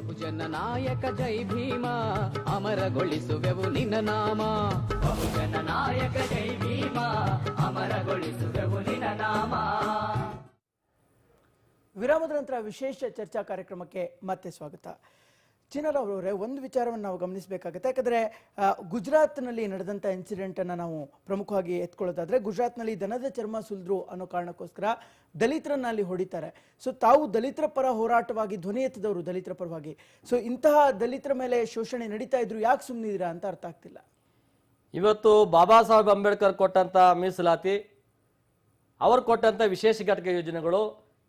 ಬಹುಜನ ನಾಯಕ ಜೈ ಭೀಮ ಅಮರಗೊಳಿಸುವೆವು ನಿನ್ನ ನಾಮ. ಬಹುಜನ ನಾಯಕ ಜೈ ಭೀಮ ಅಮರಗೊಳಿಸುವೆವು ನಿನ್ನ ನಾಮ. ವಿರಾಮದ ನಂತರ ವಿಶೇಷ ಚರ್ಚಾ ಕಾರ್ಯಕ್ರಮಕ್ಕೆ ಮತ್ತೆ ಸ್ವಾಗತ. ಚಿನ್ನರವರವರೇ, ಒಂದು ವಿಚಾರವನ್ನು ನಾವು ಗಮನಿಸಬೇಕಾಗುತ್ತೆ. ಯಾಕಂದರೆ ಗುಜರಾತ್ನಲ್ಲಿ ನಡೆದಂಥ ಇನ್ಸಿಡೆಂಟನ್ನು ನಾವು ಪ್ರಮುಖವಾಗಿ ಎತ್ಕೊಳ್ಳೋದಾದರೆ, ಗುಜರಾತ್ನಲ್ಲಿ ದನದ ಚರ್ಮ ಸುಲಿದ್ರು ಅನ್ನೋ ಕಾರಣಕ್ಕೋಸ್ಕರ ದಲಿತರನ್ನ ಅಲ್ಲಿ ಹೊಡಿತಾರೆ. ಸೊ ತಾವು ದಲಿತರ ಪರ ಹೋರಾಟವಾಗಿ ಧ್ವನಿ ಎತ್ತಿದವರು, ದಲಿತರ ಪರವಾಗಿ. ಸೊ ಇಂತಹ ದಲಿತರ ಮೇಲೆ ಶೋಷಣೆ ನಡೀತಾ ಇದ್ರು, ಯಾಕೆ ಸುಮ್ಮನಿದ್ದೀರಾ ಅಂತ ಅರ್ಥ ಆಗ್ತಿಲ್ಲ. ಇವತ್ತು ಬಾಬಾ ಸಾಹೇಬ್ ಅಂಬೇಡ್ಕರ್ ಕೊಟ್ಟಂಥ ಮೀಸಲಾತಿ, ಅವರು ಕೊಟ್ಟಂಥ ವಿಶೇಷ ಘಟಕ ಯೋಜನೆಗಳು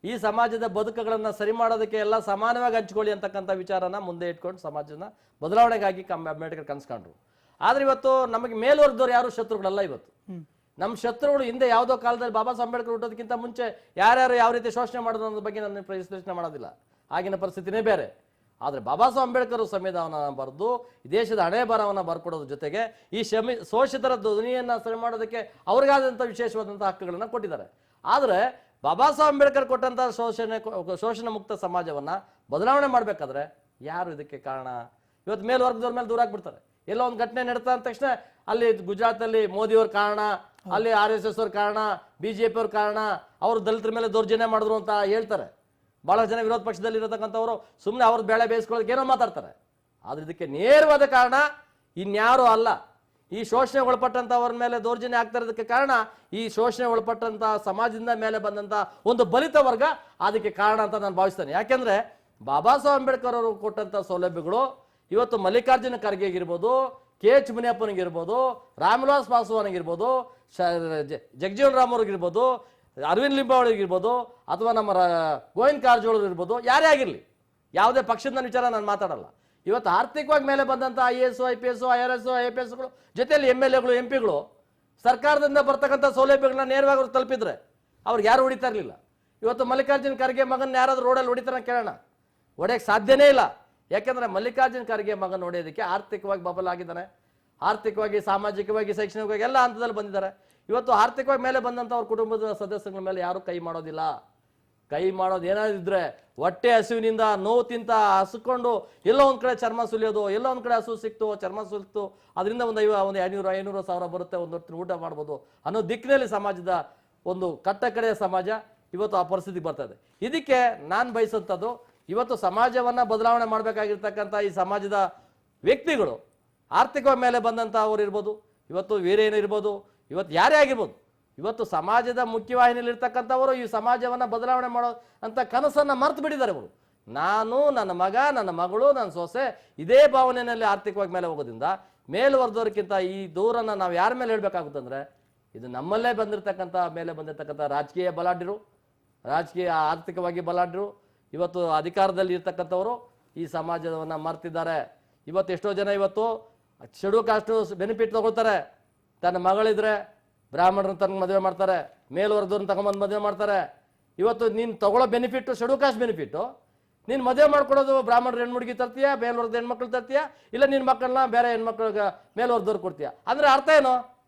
ಈ ಸಮಾಜದ ಬದುಕುಗಳನ್ನು ಸರಿ ಮಾಡೋದಕ್ಕೆ ಎಲ್ಲ ಸಮಾನವಾಗಿ ಹಂಚ್ಕೊಳ್ಳಿ ಅಂತಕ್ಕಂಥ ವಿಚಾರನ ಮುಂದೆ ಇಟ್ಕೊಂಡು ಸಮಾಜನ ಬದಲಾವಣೆಗಾಗಿ ಅಂಬೇಡ್ಕರ್ ಕನ್ಸ್ಕೊಂಡ್ರು. ಆದ್ರೆ ಇವತ್ತು ನಮಗೆ ಮೇಲ್ವರ್ಗದವ್ರು ಯಾರು ಶತ್ರುಗಳಲ್ಲ. ಇವತ್ತು ನಮ್ಮ ಶತ್ರುಗಳು ಹಿಂದೆ ಯಾವುದೋ ಕಾಲದಲ್ಲಿ ಬಾಬಾ ಸಾಹೇಬ್ ಅಂಬೇಡ್ಕರ್ ಹುಟ್ಟೋದಕ್ಕಿಂತ ಮುಂಚೆ ಯಾರ್ಯಾರು ಯಾವ ರೀತಿ ಶೋಷಣೆ ಮಾಡೋದು ಅನ್ನೋದ್ರ ಬಗ್ಗೆ ನಾನು ವಿಶ್ಲೇಷಣೆ ಮಾಡೋದಿಲ್ಲ, ಆಗಿನ ಪರಿಸ್ಥಿತಿನೇ ಬೇರೆ. ಆದರೆ ಬಾಬಾ ಸಾಹೇಬ್ ಅಂಬೇಡ್ಕರ್ ಸಂವಿಧಾನವನ್ನು ಬರೆದು ದೇಶದ ಹಣೆ ಬರವನ್ನು ಬರ್ಕೊಡೋದ್ರ ಜೊತೆಗೆ ಈ ಶೋಷಿತರ ಧ್ವನಿಯನ್ನು ಸರಿ ಮಾಡೋದಕ್ಕೆ ಅವ್ರಿಗಾದಂಥ ವಿಶೇಷವಾದಂಥ ಹಕ್ಕುಗಳನ್ನು ಕೊಟ್ಟಿದ್ದಾರೆ. ಆದರೆ ಬಾಬಾ ಸಾಹೇಬ್ ಅಂಬೇಡ್ಕರ್ ಕೊಟ್ಟಂಥ ಶೋಷಣೆ ಮುಕ್ತ ಸಮಾಜವನ್ನು ಬದಲಾವಣೆ ಮಾಡಬೇಕಾದ್ರೆ ಯಾರು ಇದಕ್ಕೆ ಕಾರಣ? ಇವತ್ತು ಮೇಲ್ವರ್ಗದವ್ರ ಮೇಲೆ ದೂರ ಆಗ್ಬಿಡ್ತಾರೆ. ಎಲ್ಲೋ ಒಂದು ಘಟನೆ ನಡೀತಾ ಅಂದ ತಕ್ಷಣ ಅಲ್ಲಿ ಗುಜರಾತಲ್ಲಿ ಮೋದಿಯವ್ರ ಕಾರಣ, ಅಲ್ಲಿ RSS ಅವ್ರ ಕಾರಣ, BJP ಅವ್ರ ಕಾರಣ, ಅವರು ದಲಿತರ ಮೇಲೆ ದೌರ್ಜನ್ಯ ಮಾಡಿದ್ರು ಅಂತ ಹೇಳ್ತಾರೆ. ಬಹಳ ಜನ ವಿರೋಧ ಪಕ್ಷದಲ್ಲಿ ಇರತಕ್ಕಂಥವ್ರು ಸುಮ್ಮನೆ ಅವ್ರ ಬೇಳೆ ಬೇಯಿಸ್ಕೊಳ್ಳೋದಕ್ಕೆ ಏನೋ ಮಾತಾಡ್ತಾರೆ. ಆದ್ರೆ ಇದಕ್ಕೆ ನೇರವಾದ ಕಾರಣ ಇನ್ಯಾರು ಅಲ್ಲ. ಈ ಶೋಷಣೆ ಒಳಪಟ್ಟಂತವ್ರ ಮೇಲೆ ದೌರ್ಜನ್ಯ ಆಗ್ತಾ ಇರೋದಕ್ಕೆ ಕಾರಣ ಈ ಶೋಷಣೆ ಒಳಪಟ್ಟಂತ ಸಮಾಜದಿಂದ ಮೇಲೆ ಬಂದಂತ ಒಂದು ಬಲಿತ ವರ್ಗ ಅದಕ್ಕೆ ಕಾರಣ ಅಂತ ನಾನು ಭಾವಿಸ್ತೇನೆ. ಯಾಕೆಂದ್ರೆ ಬಾಬಾ ಸಾಹೇಬ್ ಅಂಬೇಡ್ಕರ್ ಅವರು ಕೊಟ್ಟಂತ ಸೌಲಭ್ಯಗಳು ಇವತ್ತು ಮಲ್ಲಿಕಾರ್ಜುನ ಖರ್ಗೆ ಆಗಿರ್ಬೋದು, KH ಮುನಿಯಪ್ಪನಿಗಿರ್ಬೋದು, ರಾಮವಿಲಾಸ್ ಪಾಸ್ವಾನ್ಗಿರ್ಬೋದು, ಜಗಜೀವನ್ ರಾಮ್ ಅವ್ರಿಗಿರ್ಬೋದು, ಅರವಿಂದ್ ಲಿಂಬಾವಳಿಗಿರ್ಬೋದು, ಅಥವಾ ನಮ್ಮ ಗೋವಿಂದ್ ಕಾರಜೋಳ ಇರ್ಬೋದು, ಯಾರೇ ಆಗಿರಲಿ, ಯಾವುದೇ ಪಕ್ಷದ ವಿಚಾರ ನಾನು ಮಾತಾಡಲ್ಲ. ಇವತ್ತು ಆರ್ಥಿಕವಾಗಿ ಮೇಲೆ ಬಂದಂಥ IAS, IPS, IRS, IPSಗಳು ಜೊತೆಯಲ್ಲಿ MLAಗಳು, MP ಗಳು ಸರ್ಕಾರದಿಂದ ಬರ್ತಕ್ಕಂಥ ಸೌಲಭ್ಯಗಳನ್ನ ನೇರವಾಗಿ ಅವ್ರು ತಲುಪಿದ್ರೆ ಅವ್ರಿಗೆ ಯಾರು ಹೊಡಿತಾ ಇರಲಿಲ್ಲ. ಇವತ್ತು ಮಲ್ಲಿಕಾರ್ಜುನ ಖರ್ಗೆ ಮಗನ ಯಾರಾದ್ರೂ ರೋಡಲ್ಲಿ ಹೊಡಿತಾರ ಕೇಳೋಣ, ಹೊಡೆಯಕ್ಕೆ ಸಾಧ್ಯನೇ ಇಲ್ಲ. ಯಾಕೆಂದ್ರೆ ಮಲ್ಲಿಕಾರ್ಜುನ ಖರ್ಗೆ ಮಗನ ಹೊಡೆಯೋದಕ್ಕೆ ಆರ್ಥಿಕವಾಗಿ ಬಬಲಾಗಿದ್ದಾನೆ, ಆರ್ಥಿಕವಾಗಿ, ಸಾಮಾಜಿಕವಾಗಿ, ಶೈಕ್ಷಣಿಕವಾಗಿ ಎಲ್ಲ ಹಂತದಲ್ಲಿ ಬಂದಿದ್ದಾರೆ. ಇವತ್ತು ಆರ್ಥಿಕವಾಗಿ ಮೇಲೆ ಬಂದಂಥ ಅವ್ರ ಕುಟುಂಬದ ಸದಸ್ಯರ ಮೇಲೆ ಯಾರು ಕೈ ಮಾಡೋದಿಲ್ಲ. ಕೈ ಮಾಡೋದು ಏನಾದಿದ್ರೆ ಹೊಟ್ಟೆ ಹಸುವಿನಿಂದ ನೋವು ತಿಂತ ಹಸ್ಕೊಂಡು ಎಲ್ಲೋ ಒಂದ್ ಕಡೆ ಚರ್ಮ ಸುಲಿಯೋದು, ಎಲ್ಲೋ ಒಂದ್ ಕಡೆ ಹಸು ಸಿಕ್ತು, ಚರ್ಮ ಸುಲಿತು, ಅದರಿಂದ ಒಂದು 500,000 ಬರುತ್ತೆ, ಒಂದು ಹೊತ್ತಿನ ಊಟ ಮಾಡ್ಬೋದು ಅನ್ನೋ ದಿಕ್ಕಿನಲ್ಲಿ ಸಮಾಜದ ಒಂದು ಕಟ್ಟ ಕಡೆಯ ಸಮಾಜ ಇವತ್ತು ಆ ಪರಿಸ್ಥಿತಿಗೆ ಬರ್ತಾ ಇದೆ. ಇದಕ್ಕೆ ನಾನು ಬಯಸಂಥದ್ದು, ಇವತ್ತು ಸಮಾಜವನ್ನ ಬದಲಾವಣೆ ಮಾಡಬೇಕಾಗಿರ್ತಕ್ಕಂಥ ಈ ಸಮಾಜದ ವ್ಯಕ್ತಿಗಳು, ಆರ್ಥಿಕವಾಗಿ ಮೇಲೆ ಬಂದಂಥ ಅವ್ರು ಇರ್ಬೋದು, ಇವತ್ತು ವೀರೇನು ಇರ್ಬೋದು, ಇವತ್ತು ಯಾರೇ ಆಗಿರ್ಬೋದು, ಇವತ್ತು ಸಮಾಜದ ಮುಖ್ಯವಾಹಿನಿಯಲ್ಲಿ ಇರ್ತಕ್ಕಂಥವರು ಈ ಸಮಾಜವನ್ನ ಬದಲಾವಣೆ ಮಾಡೋ ಅಂತ ಕನಸನ್ನ ಮರ್ತು ಬಿಟ್ಟಿದ್ದಾರೆ ಅವರು. ನಾನು, ನನ್ನ ಮಗ, ನನ್ನ ಮಗಳು, ನನ್ನ ಸೊಸೆ ಇದೇ ಭಾವನೆಯಲ್ಲಿ ಆರ್ಥಿಕವಾಗಿ ಮೇಲೆ ಹೋಗೋದ್ರಿಂದ ಮೇಲ್ವರ್ಗದವ್ರಿಗಿಂತ ಈ ದೂರನ್ನ ನಾವು ಯಾರ ಮೇಲೆ ಹೇಳ್ಬೇಕಾಗುತ್ತಂದ್ರೆ ಇದು ನಮ್ಮಲ್ಲೇ ಬಂದಿರತಕ್ಕಂಥ ಮೇಲೆ ಬಂದಿರತಕ್ಕಂಥ ರಾಜಕೀಯ ಬಲಾಢ್ಯರು, ರಾಜಕೀಯ ಆರ್ಥಿಕವಾಗಿ ಬಲಾಢ್ಯರು, ಇವತ್ತು ಅಧಿಕಾರದಲ್ಲಿ ಇರ್ತಕ್ಕಂಥವರು ಈ ಸಮಾಜವನ್ನ ಮರ್ತಿದ್ದಾರೆ. ಇವತ್ತು ಎಷ್ಟೋ ಜನ ಇವತ್ತು ಶೆಡ್ಯೂಲ್ ಕಾಸ್ಟ್ ಬೆನಿಫಿಟ್ ತಗೊಳ್ತಾರೆ. ತನ್ನ ಮಗಳಿದ್ರೆ ಬ್ರಾಹ್ಮಣರನ್ನ ತನಗೆ ಮದುವೆ ಮಾಡ್ತಾರೆ, ಮೇಲ್ವರ್ಗದವ್ರನ್ನ ತಗೊಂಬಂದು ಮದುವೆ ಮಾಡ್ತಾರೆ. ಇವತ್ತು ನೀನು ತಗೊಳ್ಳೋ ಬೆನಿಫಿಟ್ಟು ಶೆಡ್ಯೂಲ್ ಕಾಸ್ಟ್ ಬೆನಿಫಿಟ್ಟು, ನೀನು ಮದುವೆ ಮಾಡ್ಕೊಡೋದು ಬ್ರಾಹ್ಮಣರ ಹೆಣ್ಮುಡುಗಿ ತರ್ತೀಯ, ಮೇಲ್ವರ್ಗದ ಹೆಣ್ಮಕ್ಳು ತರ್ತೀಯ, ಇಲ್ಲ ನಿನ್ನ ಮಕ್ಕಳನ್ನ ಬೇರೆ ಹೆಣ್ಮಕ್ಳಿಗೆ ಮೇಲ್ವರ್ಗದವ್ರು ಕೊಡ್ತೀಯ. ಅಂದ್ರೆ ಅರ್ಥ ಏನು?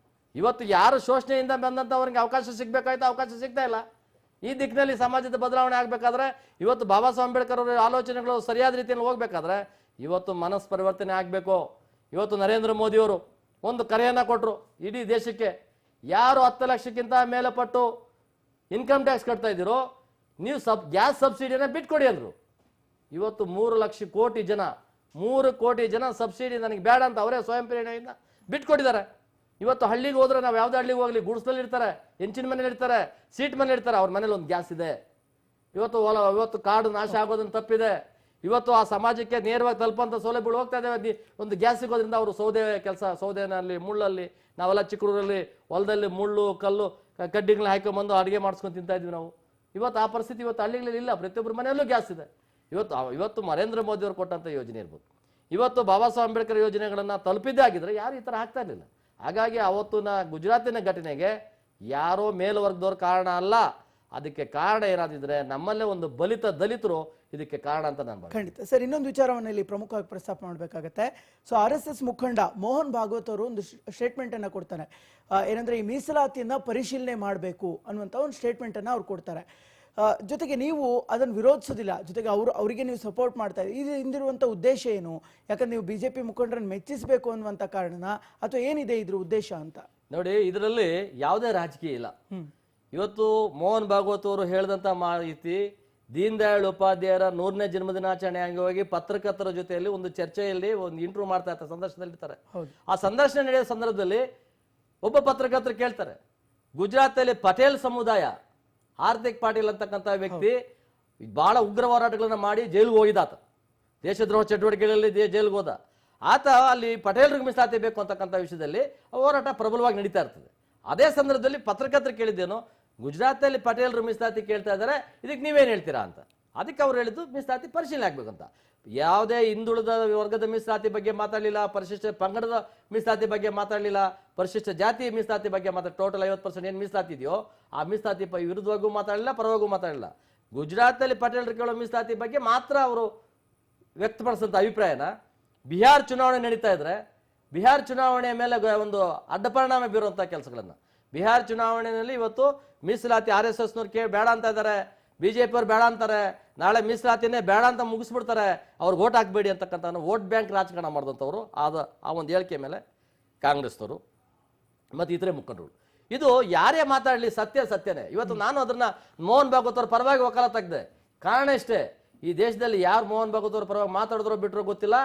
ಇವತ್ತು ಯಾರು ಶೋಷಣೆಯಿಂದ ಬಂದಂಥವ್ರಿಗೆ ಅವಕಾಶ ಸಿಗ್ಬೇಕಾಯ್ತು, ಅವಕಾಶ ಸಿಗ್ತಾ ಇಲ್ಲ. ಈ ದಿಕ್ಕಿನಲ್ಲಿ ಸಮಾಜದ ಬದಲಾವಣೆ ಆಗಬೇಕಾದ್ರೆ ಇವತ್ತು ಬಾಬಾ ಸಾಹೇಬ್ ಅಂಬೇಡ್ಕರ್ ಅವರ ಆಲೋಚನೆಗಳು ಸರಿಯಾದ ರೀತಿಯಲ್ಲಿ ಹೋಗ್ಬೇಕಾದ್ರೆ ಇವತ್ತು ಮನಸ್ಸು ಪರಿವರ್ತನೆ ಆಗಬೇಕು. ಇವತ್ತು ನರೇಂದ್ರ ಮೋದಿಯವರು ಒಂದು ಕರೆಯನ್ನು ಕೊಟ್ಟರು ಇಡೀ ದೇಶಕ್ಕೆ, ಯಾರು 10 ಲಕ್ಷಕ್ಕಿಂತ ಮೇಲೆ ಪಟ್ಟು ಇನ್ಕಮ್ ಟ್ಯಾಕ್ಸ್ ಕಟ್ತಾ ಇದ್ದೀರೋ ನೀವು ಗ್ಯಾಸ್ ಸಬ್ಸಿಡಿನ ಬಿಟ್ಕೊಡಿ ಅಂದರು. ಇವತ್ತು 3 ಲಕ್ಷ ಕೋಟಿ ಜನ, 3 ಕೋಟಿ ಜನ ಸಬ್ಸಿಡಿ ನನಗೆ ಬೇಡ ಅಂತ ಅವರೇ ಸ್ವಯಂ ಪ್ರೇರಣೆಯಿಂದ ಬಿಟ್ಕೊಟ್ಟಿದ್ದಾರೆ. ಇವತ್ತು ಹಳ್ಳಿಗೆ ಹೋದ್ರೆ ನಾವು ಯಾವುದೇ ಹಳ್ಳಿಗೆ ಹೋಗಲಿ ಗುಡಿಸದಲ್ಲಿ ಇರ್ತಾರೆ, ಹೆಂಚಿನ ಮನೇಲಿ ಇರ್ತಾರೆ, ಸೀಟ್ ಮನೇಲಿ ಇರ್ತಾರೆ, ಅವ್ರ ಮನೇಲಿ ಒಂದು ಗ್ಯಾಸ್ ಇದೆ. ಇವತ್ತು ಕಾಡು ನಾಶ ಆಗೋದನ್ನು ತಪ್ಪಿದೆ. ಇವತ್ತು ಆ ಸಮಾಜಕ್ಕೆ ನೇರವಾಗಿ ತಲುಪಂಥ ಸೌಲಭ್ಯಗಳು ಹೋಗ್ತಾ ಇದ್ದಾವೆ. ಒಂದು ಗ್ಯಾಸ್ ಸಿಗೋದ್ರಿಂದ ಅವರು ಸೌದೆನಲ್ಲಿ ಮುಳ್ಳಲ್ಲಿ ನಾವೆಲ್ಲ ಚಿಕ್ಕೂರಲ್ಲಿ ಹೊಲದಲ್ಲಿ ಮುಳ್ಳು ಕಲ್ಲು ಕಡ್ಡಿಗಳನ್ನ ಹಾಕೊಂಡ್ಬಂದು ಅಡುಗೆ ಮಾಡಿಸ್ಕೊಂಡು ತಿಂತಾ ಇದ್ವಿ ನಾವು. ಇವತ್ತು ಆ ಪರಿಸ್ಥಿತಿ ಇವತ್ತು ಹಳ್ಳಿಗಳಲ್ಲಿ ಇಲ್ಲ, ಪ್ರತಿಯೊಬ್ಬರ ಮನೆಯಲ್ಲೂ ಗ್ಯಾಸ್ ಇದೆ. ಇವತ್ತು ನರೇಂದ್ರ ಮೋದಿ ಅವರು ಕೊಟ್ಟಂಥ ಯೋಜನೆ ಇರ್ಬೋದು, ಇವತ್ತು ಬಾಬಾ ಸಾಹೇಬ್ ಅಂಬೇಡ್ಕರ್ ಯೋಜನೆಗಳನ್ನು ತಲುಪಿದ್ದೇ ಆಗಿದ್ರೆ ಯಾರು ಈ ಥರ ಆಗ್ತಾ ಇರಲಿಲ್ಲ. ಹಾಗಾಗಿ ಅವತ್ತಿನ ಗುಜರಾತಿನ ಘಟನೆಗೆ ಯಾರೋ ಮೇಲ್ವರ್ಗದವ್ರ ಕಾರಣ ಅಲ್ಲ, ಅದಕ್ಕೆ ಕಾರಣ ಏನಾದಿದ್ರೆ ನಮ್ಮಲ್ಲೇ ಒಂದು ಬಲಿತ ದಲಿತರು ಇದಕ್ಕೆ ಕಾರಣ ಅಂತ ನಾನು ಖಂಡಿತ ಸರ್. ಇನ್ನೊಂದು ವಿಚಾರವನ್ನು ಇಲ್ಲಿ ಪ್ರಮುಖವಾಗಿ ಪ್ರಸ್ತಾಪ ಮಾಡಬೇಕಾಗತ್ತೆ. ಸೊ RSS ಮುಖಂಡ ಮೋಹನ್ ಭಾಗವತ್ ಅವರು ಒಂದು ಸ್ಟೇಟ್ಮೆಂಟ್ ಅನ್ನ ಕೊಡ್ತಾರೆ. ಏನಂದ್ರೆ ಈ ಮೀಸಲಾತಿಯನ್ನ ಪರಿಶೀಲನೆ ಮಾಡಬೇಕು ಅನ್ನುವಂಥ ಒಂದು ಸ್ಟೇಟ್ಮೆಂಟ್ ಅನ್ನ ಅವ್ರು ಕೊಡ್ತಾರೆ. ಜೊತೆಗೆ ನೀವು ಅದನ್ನು ವಿರೋಧಿಸೋದಿಲ್ಲ, ಜೊತೆಗೆ ಅವರಿಗೆ ನೀವು ಸಪೋರ್ಟ್ ಮಾಡ್ತಾ ಇದ್ದೀರಿ. ಇದು ಹಿಂದಿರುವಂಥ ಉದ್ದೇಶ ಏನು? ಯಾಕಂದ್ರೆ ನೀವು ಬಿಜೆಪಿ ಮುಖಂಡರನ್ನು ಮೆಚ್ಚಿಸಬೇಕು ಅನ್ನುವಂಥ ಕಾರಣನ, ಅಥವಾ ಏನಿದೆ ಇದ್ರ ಉದ್ದೇಶ ಅಂತ? ನೋಡಿ, ಇದರಲ್ಲಿ ಯಾವುದೇ ರಾಜಕೀಯ ಇಲ್ಲ. ಇವತ್ತು ಮೋಹನ್ ಭಾಗವತ್ ಅವರು ಹೇಳಿದಂತ ಮಾಹಿತಿ ದೀನ್ ದಯಾಳ್ ಉಪಾಧ್ಯಾಯರ 100ನೇ ಜನ್ಮದಿನಾಚರಣೆ ಅಂಗವಾಗಿ ಪತ್ರಕರ್ತರ ಜೊತೆಯಲ್ಲಿ ಒಂದು ಚರ್ಚೆಯಲ್ಲಿ ಒಂದು ಇಂಟರ್ವ್ಯೂ ಮಾಡ್ತಾ ಇರ್ತಾರೆ, ಸಂದರ್ಶನದಲ್ಲಿರ್ತಾರೆ. ಆ ಸಂದರ್ಶನ ನಡೆಯೋ ಸಂದರ್ಭದಲ್ಲಿ ಒಬ್ಬ ಪತ್ರಕರ್ತರು ಕೇಳ್ತಾರೆ, ಗುಜರಾತ್ ಅಲ್ಲಿ ಪಟೇಲ್ ಸಮುದಾಯ, ಹಾರ್ದಿಕ್ ಪಾಟೀಲ್ ಅಂತಕ್ಕಂಥ ವ್ಯಕ್ತಿ ಬಹಳ ಉಗ್ರ ಹೋರಾಟಗಳನ್ನ ಮಾಡಿ ಜೈಲಿಗೆ ಹೋಗಿದ್ದಾತ, ದೇಶದ್ರೋಹ ಚಟುವಟಿಕೆಗಳಲ್ಲಿ ಜೈಲಿಗೆ ಹೋದ ಆತ. ಅಲ್ಲಿ ಪಟೇಲ್ರಿಗೆ ಮೀಸಲಾತಿ ಬೇಕು ಅಂತಕ್ಕಂಥ ವಿಷಯದಲ್ಲಿ ಹೋರಾಟ ಪ್ರಬಲವಾಗಿ ನಡೀತಾ ಇರ್ತದೆ. ಅದೇ ಸಂದರ್ಭದಲ್ಲಿ ಪತ್ರಕರ್ತರು ಕೇಳಿದ್ದೇನು, ಗುಜರಾತಲ್ಲಿ ಪಟೇಲ್ರು ಮೀಸಲಾತಿ ಕೇಳ್ತಾ ಇದ್ದಾರೆ, ಇದಕ್ಕೆ ನೀವೇನು ಹೇಳ್ತೀರಾ ಅಂತ. ಅದಕ್ಕೆ ಅವ್ರು ಹೇಳಿದ್ದು ಮೀಸಲಾತಿ ಪರಿಶೀಲನೆ ಆಗ್ಬೇಕಂತ. ಯಾವುದೇ ಹಿಂದುಳಿದ ವರ್ಗದ ಮೀಸಲಾತಿ ಬಗ್ಗೆ ಮಾತಾಡಲಿಲ್ಲ, ಪರಿಶಿಷ್ಟ ಪಂಗಡದ ಮೀಸಲಾತಿ ಬಗ್ಗೆ ಮಾತಾಡಲಿಲ್ಲ, ಪರಿಶಿಷ್ಟ ಜಾತಿ ಮೀಸಲಾತಿ ಬಗ್ಗೆ ಟೋಟಲ್ 50% ಏನು ಮೀಸಲಾತಿ ಇದೆಯೋ ಆ ಮೀಸಲಾತಿ ವಿರುದ್ಧವಾಗೂ ಮಾತಾಡಲಿಲ್ಲ, ಪರವಾಗೂ ಮಾತಾಡಲಿಲ್ಲ. ಗುಜರಾತಲ್ಲಿ ಪಟೇಲ್ರು ಕೇಳೋ ಮೀಸಲಾತಿ ಬಗ್ಗೆ ಮಾತ್ರ ಅವರು ವ್ಯಕ್ತಪಡಿಸಿದಂಥ ಅಭಿಪ್ರಾಯನ ಬಿಹಾರ್ ಚುನಾವಣೆ ನಡೀತಾ ಇದ್ರೆ ಬಿಹಾರ್ ಚುನಾವಣೆಯ ಮೇಲೆ ಒಂದು ಅಡ್ಡಪರಿಣಾಮ ಬೀರುವಂಥ ಕೆಲಸಗಳನ್ನು, ಬಿಹಾರ್ ಚುನಾವಣೆಯಲ್ಲಿ ಇವತ್ತು ಮೀಸಲಾತಿ RSSನವ್ರು ಬೇಡ ಅಂತ ಇದ್ದಾರೆ, ಬಿಜೆಪಿ ಅವ್ರು ಬೇಡ ಅಂತಾರೆ, ನಾಳೆ ಮೀಸಲಾತಿನೇ ಬೇಡ ಅಂತ ಮುಗಿಸ್ಬಿಡ್ತಾರೆ, ಅವ್ರಿಗೆ ಓಟ್ ಹಾಕ್ಬೇಡಿ ಅಂತಕ್ಕಂಥ ವೋಟ್ ಬ್ಯಾಂಕ್ ರಾಜಕಾರಣ ಮಾಡಿದಂಥವ್ರು ಆ ಒಂದು ಹೇಳಿಕೆ ಮೇಲೆ ಕಾಂಗ್ರೆಸ್ನವರು ಮತ್ತು ಇತರೆ ಮುಖಂಡರು. ಇದು ಯಾರೇ ಮಾತಾಡಲಿ ಸತ್ಯನೇ. ಇವತ್ತು ನಾನು ಅದನ್ನ ಮೋಹನ್ ಭಾಗವತ್ ಅವ್ರ ಪರವಾಗಿ ವಕಾಲತ್ ತೆಗೆದೆ. ಕಾರಣ ಇಷ್ಟೇ, ಈ ದೇಶದಲ್ಲಿ ಯಾರು ಮೋಹನ್ ಭಾಗವತ್ ಅವ್ರ ಪರವಾಗಿ ಮಾತಾಡಿದ್ರೋ ಬಿಟ್ಟರೋ ಗೊತ್ತಿಲ್ಲ,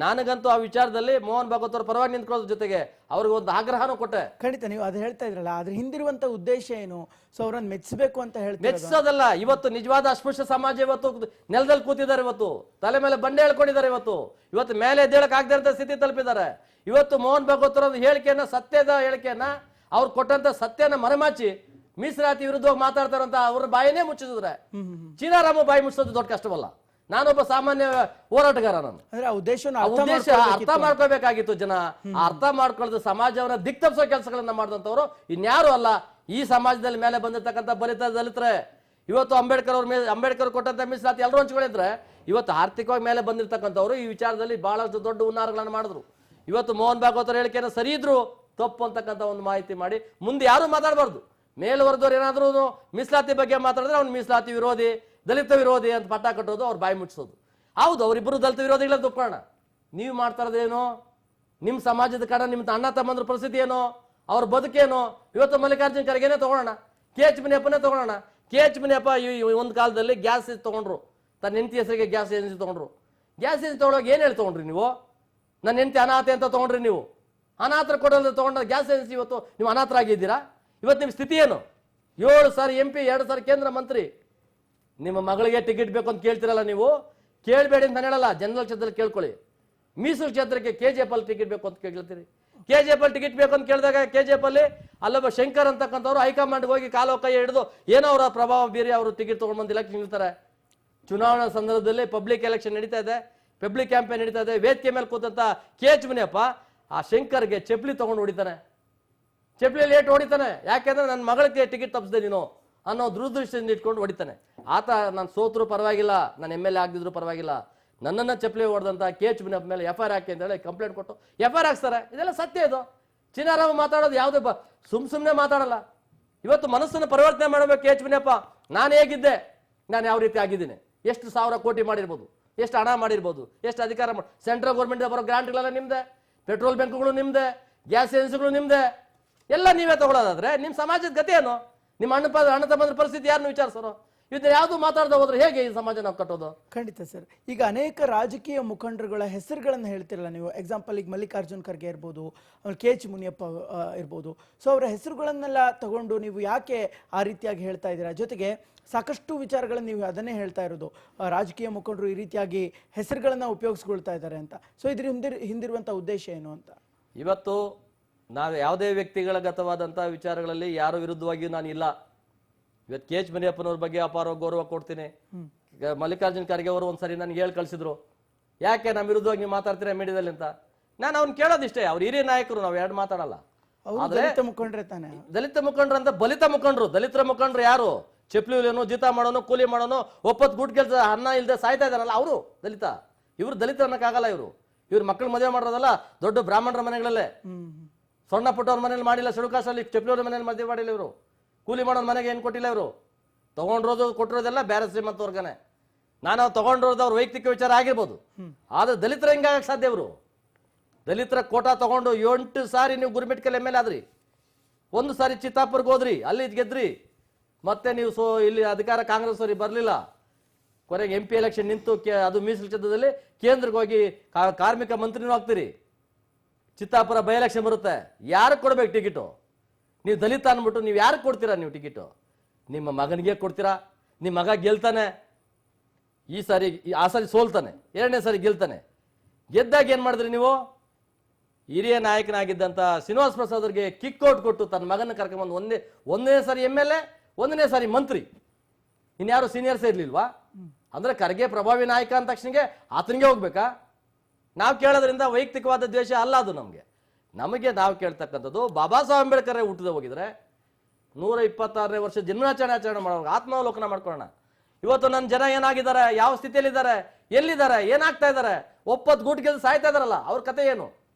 ನನಗಂತೂ ಆ ವಿಚಾರದಲ್ಲಿ ಮೋಹನ್ ಭಾಗವತ್ ಅವ್ರ ಪರವಾಗಿ ನಿಂತ್ಕೊಳ್ಳೋದ್ರ ಜೊತೆಗೆ ಅವ್ರಿಗೆ ಒಂದು ಆಗ್ರಹನೂ ಕೊಟ್ಟೆ. ಖಂಡಿತ ನೀವು ಅದು ಹೇಳ್ತಾ ಇದ್ರಲ್ಲ, ಅದ್ರ ಹಿಂದಿರುವಂತ ಉದ್ದೇಶ ಏನು? ಸೊ ಅವರನ್ನು ಮೆಚ್ಚಿಸಬೇಕು ಅಂತ ಹೇಳ್ತಾರೆ. ಮೆಚ್ಚಿಸೋದಲ್ಲ, ಇವತ್ತು ನಿಜವಾದ ಅಸ್ಪೃಶ್ಯ ಸಮಾಜ ಇವತ್ತು ನೆಲದಲ್ಲಿ ಕೂತಿದ್ದಾರೆ, ಇವತ್ತು ತಲೆ ಮೇಲೆ ಬಂಡೆ ಹೇಳ್ಕೊಂಡಿದ್ದಾರೆ, ಇವತ್ತು ಮೇಲೆ ಎದ್ದೇಳಕ್ ಆಗದೆ ಇರೋ ಸ್ಥಿತಿ ತಲುಪಿದ್ದಾರೆ. ಇವತ್ತು ಮೋಹನ್ ಭಾಗವತ್ ಅವರ ಹೇಳಿಕೆಯನ್ನ, ಸತ್ಯದ ಹೇಳಿಕೆಯನ್ನ, ಅವ್ರು ಕೊಟ್ಟಂತ ಸತ್ಯನ ಮರೆಮಾಚಿ ಮೀಸಲಾತಿ ವಿರುದ್ಧವಾಗಿ ಮಾತಾಡ್ತಾರಂತ ಅವ್ರ ಬಾಯಿನೇ ಮುಚ್ಚಿಸಿದ್ರೆ ಚೀನಾರಾಮ ಬಾಯಿ ಮುಚ್ಚೋದು ದೊಡ್ಡ ಕಷ್ಟವಲ್ಲ. ನಾನೊಬ್ಬ ಸಾಮಾನ್ಯ ಹೋರಾಟಗಾರ, ನಾನು ಉದ್ದೇಶ ಅರ್ಥ ಮಾಡ್ಕೋಬೇಕಾಗಿತ್ತು ಜನ. ಅರ್ಥ ಮಾಡ್ಕೊಳ್ಳೋದು ಸಮಾಜವನ್ನ ದಿಕ್ತಪ್ಸೋ ಕೆಲಸಗಳನ್ನ ಮಾಡಿದಂಥವ್ರು ಇನ್ಯಾರು ಅಲ್ಲ, ಈ ಸಮಾಜದಲ್ಲಿ ಮೇಲೆ ಬಂದಿರ್ತಕ್ಕಂಥ ದಲಿತರೆ. ಇವತ್ತು ಅಂಬೇಡ್ಕರ್ ಕೊಟ್ಟಂತ ಮೀಸಲಾತಿ ಎಲ್ಲರೂ ಹಂಚ್ಕೊಂಡಿದ್ರೆ ಇವತ್ತು ಆರ್ಥಿಕವಾಗಿ ಮೇಲೆ ಬಂದಿರ್ತಕ್ಕಂಥವ್ರು ಈ ವಿಚಾರದಲ್ಲಿ ಬಹಳಷ್ಟು ದೊಡ್ಡ ಹುನ್ನಾರಗಳನ್ನು ಮಾಡಿದ್ರು. ಇವತ್ತು ಮೋಹನ್ ಭಾಗವತ್ ಹೇಳಿಕೆಯನ್ನು ಸರಿ ಇದ್ರು ತಪ್ಪು ಅಂತಕ್ಕಂಥ ಒಂದು ಮಾಹಿತಿ ಮಾಡಿ ಮುಂದೆ ಯಾರು ಮಾತಾಡಬಾರ್ದು. ಮೇಲ್ವರ್ಗದವ್ರು ಏನಾದ್ರೂ ಮೀಸಲಾತಿ ಬಗ್ಗೆ ಮಾತಾಡಿದ್ರೆ ಅವ್ನು ಮೀಸಲಾತಿ ವಿರೋಧಿ, ದಲಿತ ವಿರೋಧಿ ಅಂತ ಪಟ್ಟ ಕಟ್ಟೋದು, ಅವ್ರು ಬಾಯಿ ಮುಚ್ಚಿಸೋದು. ಹೌದು, ಅವರಿಬ್ಬರು ದಲಿತ ವಿರೋಧಿಗಳಂತ ಒಪ್ಕೊಳ್ಳೋಣ. ನೀವು ಮಾಡ್ತಾ ಇರೋದೇನೋ, ನಿಮ್ಮ ಸಮಾಜದ ಕಾರಣ ನಿಮ್ಮ ಅಣ್ಣ ತಮ್ಮಂದ್ರ ಪರಿಸ್ಥಿತಿ ಏನೋ, ಅವ್ರ ಬದುಕೇನೋ. ಇವತ್ತು ಮಲ್ಲಿಕಾರ್ಜುನ ಖರ್ಗೆನೇ ತಗೊಳ್ಳೋಣ, KH ಮುನಿಯಪ್ಪನೇ ತಗೊಳ್ಳೋಣ. KH ಮುನಿಯಪ್ಪ ಒಂದು ಕಾಲದಲ್ಲಿ ಗ್ಯಾಸ್ ತಗೊಂಡ್ರು, ತನ್ನ ಹೆಂಡತಿ ಹೆಸರಿಗೆ ಗ್ಯಾಸ್ ಏಜೆನ್ಸಿ ತಗೊಂಡ್ರು. ಗ್ಯಾಸ್ ಏಜೆನ್ಸಿ ತಗೊಳ್ಳೋಕೆ ಏನು ಹೇಳಿ ತಗೊಂಡ್ರಿ ನೀವು? ನನ್ನ ಹೆಂಡತಿ ಅನಾಥೆ ಅಂತ ತಗೊಂಡ್ರಿ ನೀವು. ಅನಾಥರ ಕೊಡೋದು ತಗೊಂಡ ಗ್ಯಾಸ್ ಏಜೆನ್ಸಿ ಇವತ್ತು ನೀವು ಅನಾಥರಾಗಿದ್ದೀರಾ. ಇವತ್ತು ನಿಮ್ಮ ಸ್ಥಿತಿ ಏನು? 7 ಸಾರಿ MP, 2 ಸಾರಿ ಕೇಂದ್ರ ಮಂತ್ರಿ. ನಿಮ್ಮ ಮಗಳಿಗೆ ಟಿಕೆಟ್ ಬೇಕು ಅಂತ ಕೇಳ್ತಿರಲ್ಲ ನೀವು, ಕೇಳಬೇಡಿ ಅಂತ ಹೇಳಲ್ಲ, ಜನರಲ್ ಕ್ಷೇತ್ರದಲ್ಲಿ ಕೇಳ್ಕೊಳ್ಳಿ. ಮೀಸಲು ಕ್ಷೇತ್ರಕ್ಕೆ KGF ಅಲ್ಲಿ ಟಿಕೆಟ್ ಬೇಕು ಅಂತ ಕೇಳ್ತೀರಿ. KGF ಅಲ್ಲಿ ಟಿಕೆಟ್ ಬೇಕು ಅಂತ ಕೇಳಿದಾಗ KGF ಅಲ್ಲಿ ಅಲ್ಲೊಬ್ಬ ಶಂಕರ್ ಅಂತಕ್ಕಂಥವ್ರು ಹೈಕಮಾಂಡ್ಗೆ ಹೋಗಿ ಕಾಲು ಕೈ ಹಿಡಿದು ಏನೋ ಅವರ ಪ್ರಭಾವ ಬೀರಿ ಅವರು ಟಿಕೆಟ್ ತಗೊಂಡು ಬಂದು ಇಲೆಕ್ಷನ್ ನಿಲ್ತಾರೆ. ಚುನಾವಣಾ ಸಂದರ್ಭದಲ್ಲಿ ಪಬ್ಲಿಕ್ ಎಲೆಕ್ಷನ್ ನಡೀತಾ ಇದೆ, ಪಬ್ಲಿಕ್ ಕ್ಯಾಂಪೇನ್ ನಡೀತಾ ಇದೆ. ವೇದಿಕೆ ಮೇಲೆ ಕೂತಂತ KH ಮುನಿಯಪ್ಪ ಆ ಶಂಕರ್ಗೆ ಚಪ್ಪಲಿ ತಗೊಂಡು ಹೊಡಿತಾನೆ, ಚಪ್ಪಲಿಯಲ್ಲಿ ಏಟು ಹೊಡಿತಾನೆ. ಯಾಕೆಂದ್ರೆ ನನ್ನ ಮಗಳಿಗೆ ಟಿಕೆಟ್ ತಪ್ಪಿಸಿದೆ ನೀನು ಅನ್ನೋ ದುರದೃಷ್ಟಿಯಿಂದ ಇಟ್ಕೊಂಡು ಹೊಡಿತಾನೆ. ಆತ ನಾನು ಸೋತರು ಪರವಾಗಿಲ್ಲ, ನಾನು MLA ಆಗದಿದ್ರು ಪರವಾಗಿಲ್ಲ, ನನ್ನನ್ನು ಚಪ್ಪಲಿ ಹೊಡೆದಂತ KH ಮುನಿಯಪ್ಪ ಮೇಲೆ FIR ಹಾಕಿ ಅಂತ ಹೇಳಿ ಕಂಪ್ಲೇಂಟ್ ಕೊಟ್ಟು FIR ಹಾಕ್ತಾರೆ. ಇದೆಲ್ಲ ಸತ್ಯ. ಇದು ಚಿನ್ನಾರಾಮ ಮಾತಾಡೋದು ಯಾವುದೇ ಸುಮ್ಮನೆ ಮಾತಾಡಲ್ಲ. ಇವತ್ತು ಮನಸ್ಸನ್ನು ಪರಿವರ್ತನೆ ಮಾಡಬೇಕು. KH ಮುನಿಯಪ್ಪ, ನಾನು ಹೇಗಿದ್ದೆ, ನಾನು ಯಾವ ರೀತಿ ಆಗಿದ್ದೀನಿ, ಎಷ್ಟು ಸಾವಿರ ಕೋಟಿ ಮಾಡಿರ್ಬೋದು, ಎಷ್ಟು ಹಣ ಮಾಡಿರ್ಬೋದು, ಎಷ್ಟು ಅಧಿಕಾರ ಸೆಂಟ್ರಲ್ ಗೌರ್ಮೆಂಟ್ ಬರೋ ಗ್ರಾಂಟ್ಗಳೆಲ್ಲ ನಿಮ್ದೆ, ಪೆಟ್ರೋಲ್ ಬ್ಯಾಂಕ್ಗಳು ನಿಮ್ದೆ, ಗ್ಯಾಸ್ ಏಜೆನ್ಸಿಗಳು ನಿಮ್ದೆ, ಎಲ್ಲ ನೀವೇ ತಗೊಳ್ಳೋದಾದ್ರೆ ನಿಮ್ಮ ಸಮಾಜದ ಗತಿ ಏನು? ನಿಮ್ಮ ಅಣ್ಣ ತಮ್ಮಂದ್ರ ಪರಿಸ್ಥಿತಿ ಯಾರನ್ನು ವಿಚಾರಿಸೋರು? ಇದನ್ನ ಯಾವುದು ಮಾತಾಡದೆ ಹೋದ್ರೆ ಹೇಗೆ ಈ ಸಮಾಜ ನಾವು ಕಟ್ಟೋದು? ಖಂಡಿತ ಸರ್. ಈಗ ಅನೇಕ ರಾಜಕೀಯ ಮುಖಂಡರುಗಳ ಹೆಸರುಗಳನ್ನು ಹೇಳ್ತಿರಲ್ಲ ನೀವು. ಎಕ್ಸಾಂಪಲ್ ಈಗ ಮಲ್ಲಿಕಾರ್ಜುನ್ ಖರ್ಗೆ ಇರ್ಬೋದು, KH ಮುನಿಯಪ್ಪ ಇರ್ಬೋದು. ಸೊ ಅವರ ಹೆಸರುಗಳನ್ನೆಲ್ಲ ತಗೊಂಡು ನೀವು ಯಾಕೆ ಆ ರೀತಿಯಾಗಿ ಹೇಳ್ತಾ ಇದ್ದೀರಾ? ಜೊತೆಗೆ ಸಾಕಷ್ಟು ವಿಚಾರಗಳನ್ನು ನೀವು ಅದನ್ನೇ ಹೇಳ್ತಾ ಇರೋದು, ರಾಜಕೀಯ ಮುಖಂಡರು ಈ ರೀತಿಯಾಗಿ ಹೆಸರುಗಳನ್ನ ಉಪಯೋಗಿಸ್ಕೊಳ್ತಾ ಇದ್ದಾರೆ ಅಂತ. ಸೊ ಇದ್ರ ಹಿಂದಿರುವಂಥ ಉದ್ದೇಶ ಏನು ಅಂತ? ಇವತ್ತು ನಾವು ಯಾವುದೇ ವ್ಯಕ್ತಿಗಳಗತವಾದಂಥ ವಿಚಾರಗಳಲ್ಲಿ ಯಾರ ವಿರುದ್ಧವಾಗಿಯೂ ನಾನು ಇಲ್ಲ. ಇವತ್ತು KH ಮುನಿಯಪ್ಪನವ್ರ ಬಗ್ಗೆ ಅಪಾರ ಗೌರವ ಕೊಡ್ತೀನಿ. ಮಲ್ಲಿಕಾರ್ಜುನ್ ಖರ್ಗೆ ಅವರು ಒಂದ್ಸರಿ ನನಗೆ ಹೇಳಿ ಕಳಿಸಿದ್ರು, ಯಾಕೆ ನಮ್ಮ ವಿರುದ್ಧವಾಗಿ ನೀವು ಮಾತಾಡ್ತೀರಾ ಮೀಡಿಯಾದಲ್ಲಿ ಅಂತ. ನಾನು ಅವ್ನು ಕೇಳೋದಿಷ್ಟೇ, ಅವ್ರು ಹಿರಿಯ ನಾಯಕರು, ನಾವು ಎರಡು ಮಾತಾಡಲ್ಲ. ದಲಿತ ಮುಖಂಡ್ರೆ ತಾನೆ, ದಲಿತ ಮುಖಂಡ್ರು ಅಂತ ಬಲಿತ ಮುಖಂಡ್ರು. ದಲಿತರ ಮುಖಂಡ್ರು ಯಾರು? ಚಪ್ಲಿನು, ಜೀತ ಮಾಡೋನು, ಕೂಲಿ ಮಾಡೋನು, ಒಪ್ಪತ್ತು ಗುಡ್ ಕೆಲಸ ಅನ್ನ ಇಲ್ಲದೆ ಸಾಯ್ತಾ ಇದಾರಲ್ಲ ಅವರು ದಲಿತ. ಇವ್ರು ದಲಿತ ಅನ್ನಕ್ಕಾಗಲ್ಲ. ಇವ್ರು ಮಕ್ಕಳು ಮದುವೆ ಮಾಡೋದಲ್ಲ ದೊಡ್ಡ ಬ್ರಾಹ್ಮಣರ ಮನೆಗಳಲ್ಲೇ, ಸಣ್ಣ ಪುಟ್ಟವ್ರ ಮನೇಲಿ ಮಾಡಿಲ್ಲ, ಶುಡುಕಾಸಲ್ಲಿ ಚಪ್ಲಿಯವ್ರ ಮನೇಲಿ ಮದುವೆ ಮಾಡಿಲ್ಲ ಇವರು, ಕೂಲಿ ಮಾಡೋರ್ ಮನೆಗೆ ಏನು ಕೊಟ್ಟಿಲ್ಲ ಇವರು. ತಗೊಂಡಿರೋದು ಕೊಟ್ಟಿರೋದೆಲ್ಲ ಬೇರೆ ಶ್ರೀಮಂತ ವರ್ಗನೇ. ನಾನು ತಗೊಂಡಿರೋದು ಅವ್ರ ವೈಯಕ್ತಿಕ ವಿಚಾರ ಆಗಿರ್ಬೋದು, ಆದ್ರೆ ದಲಿತರ ಹೆಂಗಾಗಕ್ಕೆ ಸಾಧ್ಯ? ಅವರು ದಲಿತರ ಕೋಟಾ ತಗೊಂಡು 8 ಸಾರಿ ನೀವು ಗುರುಮಿಟ್ಕಲ್ MLA ಆದ್ರಿ, 1 ಸಾರಿ ಚಿತ್ತಾಪುರ್ಗೆ ಹೋದ್ರಿ, ಅಲ್ಲಿ ಗೆದ್ರಿ, ಮತ್ತೆ ನೀವು ಇಲ್ಲಿ ಅಧಿಕಾರ ಕಾಂಗ್ರೆಸ್ ಅವರಿಗೆ ಬರಲಿಲ್ಲ, ಕೊನೆಗೆ MP ಎಲೆಕ್ಷನ್ ನಿಂತು ಅದು ಮೀಸಲು ಕ್ಷೇತ್ರದಲ್ಲಿ ಕೇಂದ್ರಕ್ಕೆ ಹೋಗಿ ಕಾರ್ಮಿಕ ಮಂತ್ರಿನೂ ಆಗ್ತೀರಿ. ಚಿತ್ತಾಪುರ ಬೈ ಎಲೆಕ್ಷನ್ ಬರುತ್ತೆ, ಯಾರಿಗೆ ಕೊಡ್ಬೇಕು ಟಿಕೆಟು? ನೀವು ದಲಿತ ಅಂದ್ಬಿಟ್ಟು ನೀವು ಯಾರಿಗೆ ಕೊಡ್ತೀರಾ? ನೀವು ಟಿಕೆಟು ನಿಮ್ಮ ಮಗನಿಗೆ ಕೊಡ್ತೀರಾ? ನಿಮ್ಮ ಮಗ ಗೆಲ್ತಾನೆ, ಆ ಸಾರಿ ಸೋಲ್ತಾನೆ, 2ನೇ ಸಾರಿ ಗೆಲ್ತಾನೆ. ಗೆದ್ದಾಗ ಏನು ಮಾಡಿದ್ರಿ ನೀವು? ಹಿರಿಯ ನಾಯಕನಾಗಿದ್ದಂಥ ಶ್ರೀನಿವಾಸ್ ಪ್ರಸಾದ್ ಅವ್ರಿಗೆ ಕಿಕ್ಔಟ್ ಕೊಟ್ಟು ತನ್ನ ಮಗನ ಕರ್ಕೊಂಡ್ಬಂದು ಒಂದನೇ ಸಾರಿ MLA, 1ನೇ ಸಾರಿ ಮಂತ್ರಿ, ಇನ್ಯಾರು ಸೀನಿಯರ್ಸೇ ಇರ್ಲಿಲ್ವಾ? ಅಂದ್ರೆ ಖರ್ಗೆ ಪ್ರಭಾವಿ ನಾಯಕ ಅಂದ ತಕ್ಷಣಗೆ ಆತನಿಗೆ ಹೋಗ್ಬೇಕಾ? ನಾವು ಕೇಳೋದ್ರಿಂದ ವೈಯಕ್ತಿಕವಾದ ದ್ವೇಷ ಅಲ್ಲ ಅದು. ನಮಗೆ ನಾವು ಕೇಳ್ತಕ್ಕಂಥದ್ದು ಬಾಬಾ ಸಾಹೇಬ್ ಅಂಬೇಡ್ಕರ್ ಹುಟ್ಟಿದ ಹೋಗಿದ್ರೆ 126ನೇ ವರ್ಷ ಜನ್ಮಾಚರಣೆ ಮಾಡೋಣ, ಆತ್ಮಾವಲೋಕನ ಮಾಡ್ಕೊಳ್ಳೋಣ. ಇವತ್ತು ನನ್ನ ಜನ ಏನಾಗಿದ್ದಾರೆ, ಯಾವ ಸ್ಥಿತಿಯಲ್ಲಿದ್ದಾರೆ, ಎಲ್ಲಿದ್ದಾರೆ, ಏನಾಗ್ತಾ ಇದ್ದಾರೆ, ಒಪ್ಪತ್ತು ಗೂಟ್ ಗೆದ್ದು ಸಾಯ್ತಾ ಇದಾರಲ್ಲ, ಅವ್ರ ಕತೆ ಏನು,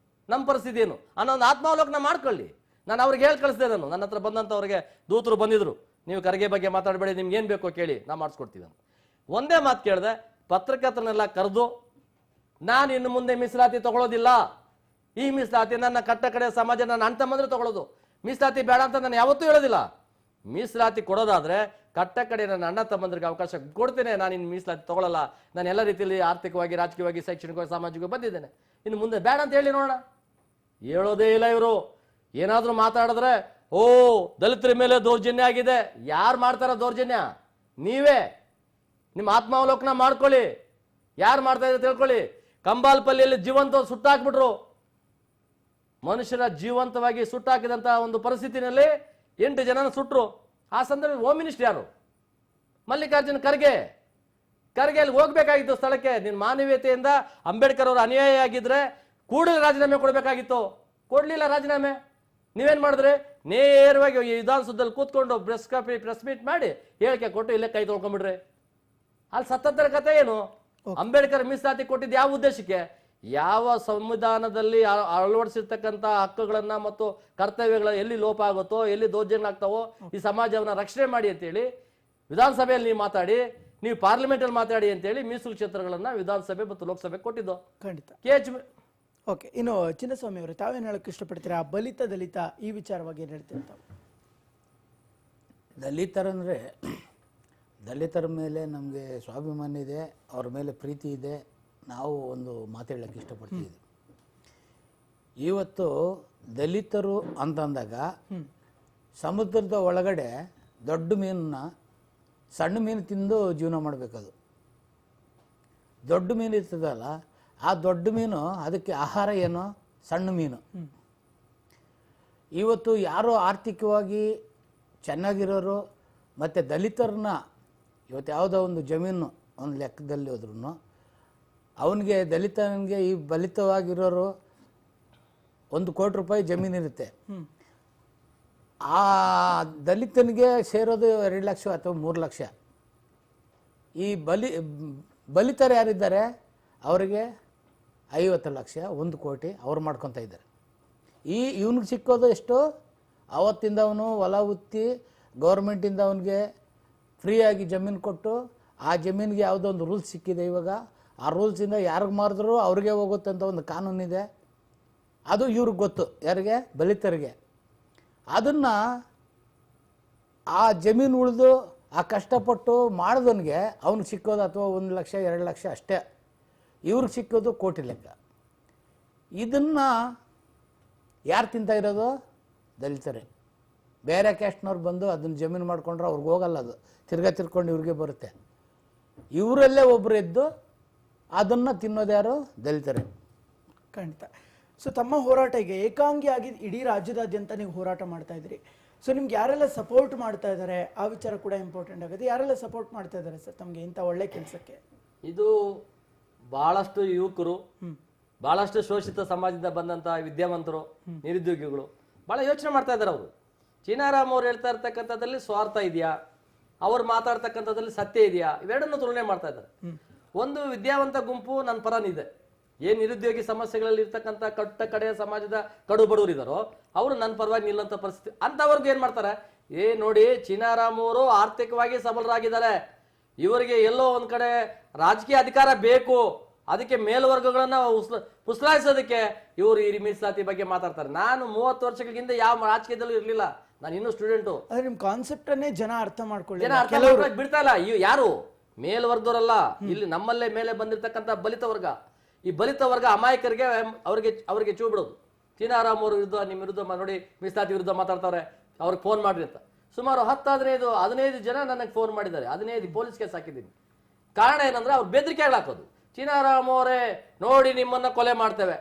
ನಮ್ಮ ಪರಿಸ್ಥಿತಿ ಏನು ಅನ್ನೋ ಒಂದು ಆತ್ಮಾವಲೋಕನ ಮಾಡ್ಕೊಳ್ಳಿ. ನಾನು ಅವ್ರಿಗೆ ಹೇಳಿ ಕಳಿಸ್ದೆ. ನನ್ನ ಹತ್ರ ಬಂದಂಥವ್ರಿಗೆ ದೂತರು ಬಂದಿದ್ರು, ನೀವು ಖರ್ಗೆ ಬಗ್ಗೆ ಮಾತಾಡಬೇಡಿ, ನಿಮ್ಗೆ ಏನು ಬೇಕೋ ಕೇಳಿ, ನಾವು ಮಾಡಿಸ್ಕೊಡ್ತೀವಿ ಅಂತ. ಒಂದೇ ಮಾತು ಕೇಳಿದೆ, ಪತ್ರಕರ್ತರನ್ನೆಲ್ಲ ಕರೆದು ನಾನು ಇನ್ನು ಮುಂದೆ ಮೀಸಲಾತಿ ತಗೊಳ್ಳೋದಿಲ್ಲ, ಈ ಮೀಸಲಾತಿ ನನ್ನ ಕಟ್ಟ ಕಡೆ ಸಮಾಜ ನನ್ನ ಅಣ್ಣ ತಮ್ಮಂದ್ರೆ ತಗೊಳ್ಳೋದು, ಮೀಸಲಾತಿ ಬೇಡ ಅಂತ ನಾನು ಯಾವತ್ತೂ ಹೇಳೋದಿಲ್ಲ. ಮೀಸಲಾತಿ ಕೊಡೋದಾದ್ರೆ ಕಟ್ಟ ಕಡೆ ನನ್ನ ಅಣ್ಣ ತಮ್ಮಂದ್ರಿಗೆ ಅವಕಾಶ ಕೊಡ್ತೇನೆ, ನಾನು ಇನ್ನು ಮೀಸಲಾತಿ ತಗೊಳ್ಳಲ್ಲ, ನಾನು ಎಲ್ಲ ರೀತಿಯಲ್ಲಿ ಆರ್ಥಿಕವಾಗಿ, ರಾಜಕೀಯವಾಗಿ, ಶೈಕ್ಷಣಿಕವಾಗಿ, ಸಾಮಾಜಿಕವಾಗಿ ಬಂದಿದ್ದೇನೆ, ಇನ್ನು ಮುಂದೆ ಬೇಡ ಅಂತ ಹೇಳಿ ನೋಡೋಣ. ಹೇಳೋದೇ ಇಲ್ಲ ಇವರು. ಏನಾದರೂ ಮಾತಾಡಿದ್ರೆ ಓ ದಲಿತರ ಮೇಲೆ ದೌರ್ಜನ್ಯ ಆಗಿದೆ. ಯಾರು ಮಾಡ್ತಾರ ದೌರ್ಜನ್ಯ? ನೀವೇ. ನಿಮ್ಮ ಆತ್ಮಾವಲೋಕನ ಮಾಡ್ಕೊಳ್ಳಿ, ಯಾರು ಮಾಡ್ತಾ ಇದ್ರೆ ತಿಳ್ಕೊಳ್ಳಿ. ಕಂಬಾಲ್ಪಲ್ಲಿಯಲ್ಲಿ ಜೀವಂತ ಸುಟ್ಟಾಕ್ಬಿಟ್ರು, ಮನುಷ್ಯರ ಜೀವಂತವಾಗಿ ಸುಟ್ಟಾಕಿದಂತ ಒಂದು ಪರಿಸ್ಥಿತಿನಲ್ಲಿ 8 ಜನನ ಸುಟ್ರು. ಆ ಸಂದರ್ಭ ಹೋಮ್ ಮಿನಿಸ್ಟರ್ ಯಾರು? ಮಲ್ಲಿಕಾರ್ಜುನ್ ಖರ್ಗೆ. ಅಲ್ಲಿ ಹೋಗ್ಬೇಕಾಗಿತ್ತು ಸ್ಥಳಕ್ಕೆ. ನಿನ್ನ ಮಾನವೀಯತೆಯಿಂದ ಅಂಬೇಡ್ಕರ್ ಅವರು ಅನ್ಯಾಯ ಆಗಿದ್ರೆ ಕೂಡಲೇ ರಾಜೀನಾಮೆ ಕೊಡಬೇಕಾಗಿತ್ತು, ಕೊಡ್ಲಿಲ್ಲ ರಾಜೀನಾಮೆ. ನೀವೇನ್ ಮಾಡಿದ್ರೆ ನೇರವಾಗಿ ವಿಧಾನಸೌಧದಲ್ಲಿ ಕೂತ್ಕೊಂಡು ಪ್ರೆಸ್ ಮೀಟ್ ಮಾಡಿ ಹೇಳಿಕೆ ಕೊಟ್ಟು ಇಲ್ಲೇ ಕೈ ತೊಳ್ಕೊಂಡ್ಬಿಡ್ರಿ. ಅಲ್ಲಿ ಸತ್ತತ್ತರ ಕಥೆ ಏನು? ಅಂಬೇಡ್ಕರ್ ಮೀಸಲಾತಿ ಕೊಟ್ಟಿದ್ದು ಯಾವ ಉದ್ದೇಶಕ್ಕೆ? ಯಾವ ಸಂವಿಧಾನದಲ್ಲಿ ಅಳವಡಿಸಿರ್ತಕ್ಕಂಥ ಹಕ್ಕುಗಳನ್ನ ಮತ್ತು ಕರ್ತವ್ಯಗಳ ಎಲ್ಲಿ ಲೋಪ ಆಗುತ್ತೋ, ಎಲ್ಲಿ ದೌರ್ಜನ್ಯ ಆಗ್ತಾವೋ, ಈ ಸಮಾಜವನ್ನ ರಕ್ಷಣೆ ಮಾಡಿ ಅಂತೇಳಿ ವಿಧಾನಸಭೆಯಲ್ಲಿ ನೀವು ಮಾತಾಡಿ, ನೀವು ಪಾರ್ಲಿಮೆಂಟ್ ಅಲ್ಲಿ ಮಾತಾಡಿ ಅಂತೇಳಿ ಮೀಸಲು ಕ್ಷೇತ್ರಗಳನ್ನ ವಿಧಾನಸಭೆ ಮತ್ತು ಲೋಕಸಭೆ ಕೊಟ್ಟಿದ್ದು. ಖಂಡಿತ. ಓಕೆ, ಇನ್ನು ಚಿನ್ನಸ್ವಾಮಿ ಅವರು ತಾವೇನು ಹೇಳಕ್ ಇಷ್ಟಪಡ್ತೀರಾ? ದಲಿತ ಈ ವಿಚಾರವಾಗಿ ಏನು ಹೇಳ್ತೀರಾ ತಾವು? ದಲಿತರಂದರೆ ದಲಿತರ ಮೇಲೆ ನಮಗೆ ಸ್ವಾಭಿಮಾನ ಇದೆ, ಅವ್ರ ಮೇಲೆ ಪ್ರೀತಿ ಇದೆ. ನಾವು ಒಂದು ಮಾತು ಹೇಳಕ್ಕೆ ಇಷ್ಟಪಡ್ತಿದ್ದೀವಿ. ಇವತ್ತು ದಲಿತರು ಅಂತಂದಾಗ ಸಮುದ್ರದ ಒಳಗಡೆ ದೊಡ್ಡ ಮೀನನ್ನ ಸಣ್ಣ ಮೀನು ತಿಂದು ಜೀವನ ಮಾಡಬೇಕದು. ದೊಡ್ಡ ಮೀನು ಇರ್ತದಲ್ಲ, ಆ ದೊಡ್ಡ ಮೀನು ಅದಕ್ಕೆ ಆಹಾರ ಏನು? ಸಣ್ಣ ಮೀನು. ಇವತ್ತು ಯಾರೋ ಆರ್ಥಿಕವಾಗಿ ಚೆನ್ನಾಗಿರೋರು ಮತ್ತು ದಲಿತರನ್ನ ಇವತ್ತು ಯಾವುದೋ ಒಂದು ಜಮೀನು ಒಂದು ಲೆಕ್ಕದಲ್ಲಿ ಹೋದ್ರೂ ಅವನಿಗೆ ದಲಿತನಿಗೆ ಈ ಬಲಿತವಾಗಿರೋರು 1 ಕೋಟಿ ರೂಪಾಯಿ ಜಮೀನಿರುತ್ತೆ. ಆ ದಲಿತನಿಗೆ ಸೇರೋದು 2 ಲಕ್ಷ ಅಥವಾ 3 ಲಕ್ಷ. ಈ ಬಲಿತರು ಯಾರಿದ್ದಾರೆ ಅವರಿಗೆ 50 ಲಕ್ಷ 1 ಕೋಟಿ ಅವ್ರು ಮಾಡ್ಕೊತಾ ಇದ್ದಾರೆ. ಇವನಿಗೆ ಸಿಕ್ಕೋದು ಎಷ್ಟು? ಅವತ್ತಿಂದ ಅವನು ಹೊಲ ಉತ್ತಿ ಗೌರ್ಮೆಂಟಿಂದ ಅವನಿಗೆ ಫ್ರೀಯಾಗಿ ಜಮೀನು ಕೊಟ್ಟು, ಆ ಜಮೀನಿಗೆ ಯಾವುದೋ ಒಂದು ರೂಲ್ಸ್ ಸಿಕ್ಕಿದೆ. ಇವಾಗ ಆ ರೂಲ್ಸಿಂದ ಯಾರಿಗೆ ಮಾರಿದ್ರು ಅವ್ರಿಗೆ ಹೋಗುತ್ತೆ ಅಂತ ಒಂದು ಕಾನೂನಿದೆ. ಅದು ಇವ್ರಿಗೆ ಗೊತ್ತು, ಯಾರಿಗೆ? ದಲಿತರಿಗೆ. ಅದನ್ನು ಆ ಜಮೀನು ಉಳಿದು ಆ ಕಷ್ಟಪಟ್ಟು ಮಾಡಿದವನಿಗೆ ಅವ್ನಿಗೆ ಸಿಕ್ಕೋದು ಅಥವಾ 1 ಲಕ್ಷ 2 ಲಕ್ಷ ಅಷ್ಟೇ. ಇವ್ರಿಗೆ ಸಿಕ್ಕೋದು ಕೋಟಿ ಲೆಕ್ಕ. ಇದನ್ನು ಯಾರು ತಿಂತಾ ಇರೋದು? ದಲಿತರೇ. ಬೇರೆ ಕ್ಯಾಸ್ಟ್ನವ್ರು ಬಂದು ಅದನ್ನು ಜಮೀನು ಮಾಡ್ಕೊಂಡ್ರೆ ಅವ್ರಿಗೆ ಹೋಗಲ್ಲ, ಅದು ತಿರ್ಕೊಂಡು ಇವ್ರಿಗೆ ಬರುತ್ತೆ. ಇವರಲ್ಲೇ ಒಬ್ಬರು ಎದ್ದು ಅದನ್ನು ತಿನ್ನೋದು ಯಾರು? ದಲಿತರೇ. ಖಂಡಿತ. ಸೊ ತಮ್ಮ ಹೋರಾಟ ಈಗ ಏಕಾಂಗಿಯಾಗಿ ಇಡೀ ರಾಜ್ಯದಾದ್ಯಂತ ನೀವು ಹೋರಾಟ ಮಾಡ್ತಾ ಇದ್ದೀರಿ. ಸೊ ನಿಮ್ಗೆ ಯಾರೆಲ್ಲ ಸಪೋರ್ಟ್ ಮಾಡ್ತಾ ಇದ್ದಾರೆ ಆ ವಿಚಾರ ಕೂಡ ಇಂಪಾರ್ಟೆಂಟ್ ಆಗುತ್ತೆ. ಯಾರೆಲ್ಲ ಸಪೋರ್ಟ್ ಮಾಡ್ತಾ ಇದ್ದಾರೆ ಸರ್ ತಮಗೆ ಇಂಥ ಒಳ್ಳೆ ಕೆಲಸಕ್ಕೆ? ಇದು ಬಹಳಷ್ಟು ಯುವಕರು, ಬಹಳಷ್ಟು ಶೋಷಿತ ಸಮಾಜದಿಂದ ಬಂದಂತ ವಿದ್ಯಾವಂತರು, ನಿರುದ್ಯೋಗಿಗಳು ಬಹಳ ಯೋಚನೆ ಮಾಡ್ತಾ ಇದ್ದಾರೆ. ಅವರು ಚೀನಾರಾಮ್ ಅವ್ರು ಹೇಳ್ತಾ ಇರ್ತಕ್ಕಂಥದ್ದಲ್ಲಿ ಸ್ವಾರ್ಥ ಇದೆಯಾ, ಅವ್ರು ಮಾತಾಡ್ತಕ್ಕಂಥದ್ದಲ್ಲಿ ಸತ್ಯ ಇದೆಯಾ, ಇವೆರಡನ್ನು ತುಲನೆ ಮಾಡ್ತಾ ಇದ್ದಾರೆ. ಒಂದು ವಿದ್ಯಾವಂತ ಗುಂಪು ನನ್ನ ಪರನಿದೆ. ಏನ್ ನಿರುದ್ಯೋಗಿ ಸಮಸ್ಯೆಗಳಲ್ಲಿ ಇರ್ತಕ್ಕಂಥ ಕಟ್ಟ ಕಡೆಯ ಸಮಾಜದ ಕಡು ಬಡವರು ಇದಾರೋ ಅವರು ನನ್ನ ಪರವಾಗಿ ನಿಲ್ಲಂತ ಪರಿಸ್ಥಿತಿ ಅಂತವ್ರಿಗೆ ಏನ್ ಮಾಡ್ತಾರೆ, ನೋಡಿ ಚೀನಾರಾಮ್ ಅವರು ಆರ್ಥಿಕವಾಗಿ ಸಬಲರಾಗಿದ್ದಾರೆ. ಇವರಿಗೆ ಎಲ್ಲೋ ಒಂದ್ ಕಡೆ ರಾಜಕೀಯ ಅಧಿಕಾರ ಬೇಕು, ಅದಕ್ಕೆ ಮೇಲ್ವರ್ಗಗಳನ್ನ ಪುಸ್ಲಾಯಿಸೋದಕ್ಕೆ ಇವರು ಈ ಮೀಸಲಾತಿ ಬಗ್ಗೆ ಮಾತಾಡ್ತಾರೆ. ನಾನು 30 ವರ್ಷಗಳಿಂದ ಯಾವ ರಾಜಕೀಯದಲ್ಲೂ ಇರ್ಲಿಲ್ಲ, ನಾನು ಇನ್ನೂ ಸ್ಟೂಡೆಂಟು. ಅದೇ ನಿಮ್ ಕಾನ್ಸೆಪ್ಟ್ ಅನ್ನೇ ಜನ ಅರ್ಥ ಮಾಡ್ಕೊಳ್ಳಿ. ಜನ ಅರ್ಥ ಮಾಡ್ಕೊಳಕ್ ಬಿಡ್ತಾ ಇಲ್ಲ. ಯಾರು ಮೇಲ್ವರ್ಗದವರಲ್ಲ, ಇಲ್ಲಿ ನಮ್ಮಲ್ಲೇ ಮೇಲೆ ಬಂದಿರ್ತಕ್ಕಂಥ ಬಲಿತ ವರ್ಗ. ಈ ಬಲಿತ ವರ್ಗ ಅಮಾಯಕರಿಗೆ ಅವ್ರಿಗೆ ಚೂ ಬಿಡೋದು. ಚೀನಾರಾಮ್ ಅವ್ರ ವಿರುದ್ಧ, ನಿಮ್ಮ ವಿರುದ್ಧ ನೋಡಿ ಮೀಸಲಾತಿ ವಿರುದ್ಧ ಮಾತಾಡ್ತಾರೆ, ಅವ್ರಿಗೆ ಫೋನ್ ಮಾಡ್ರಿ ಅಂತ. ಸುಮಾರು 10-15 ಜನ ನನಗೆ ಫೋನ್ ಮಾಡಿದ್ದಾರೆ. 15 ಪೊಲೀಸ್ ಕೇಸ್ ಹಾಕಿದ್ದೀನಿ. ಕಾರಣ ಏನಂದ್ರೆ ಅವ್ರು ಬೆದರಿಕೆಗಳು ಹಾಕೋದು. ಚೀನಾರಾಮ್ ಅವರೇ ನೋಡಿ ನಿಮ್ಮನ್ನ ಕೊಲೆ ಮಾಡ್ತೇವೆ,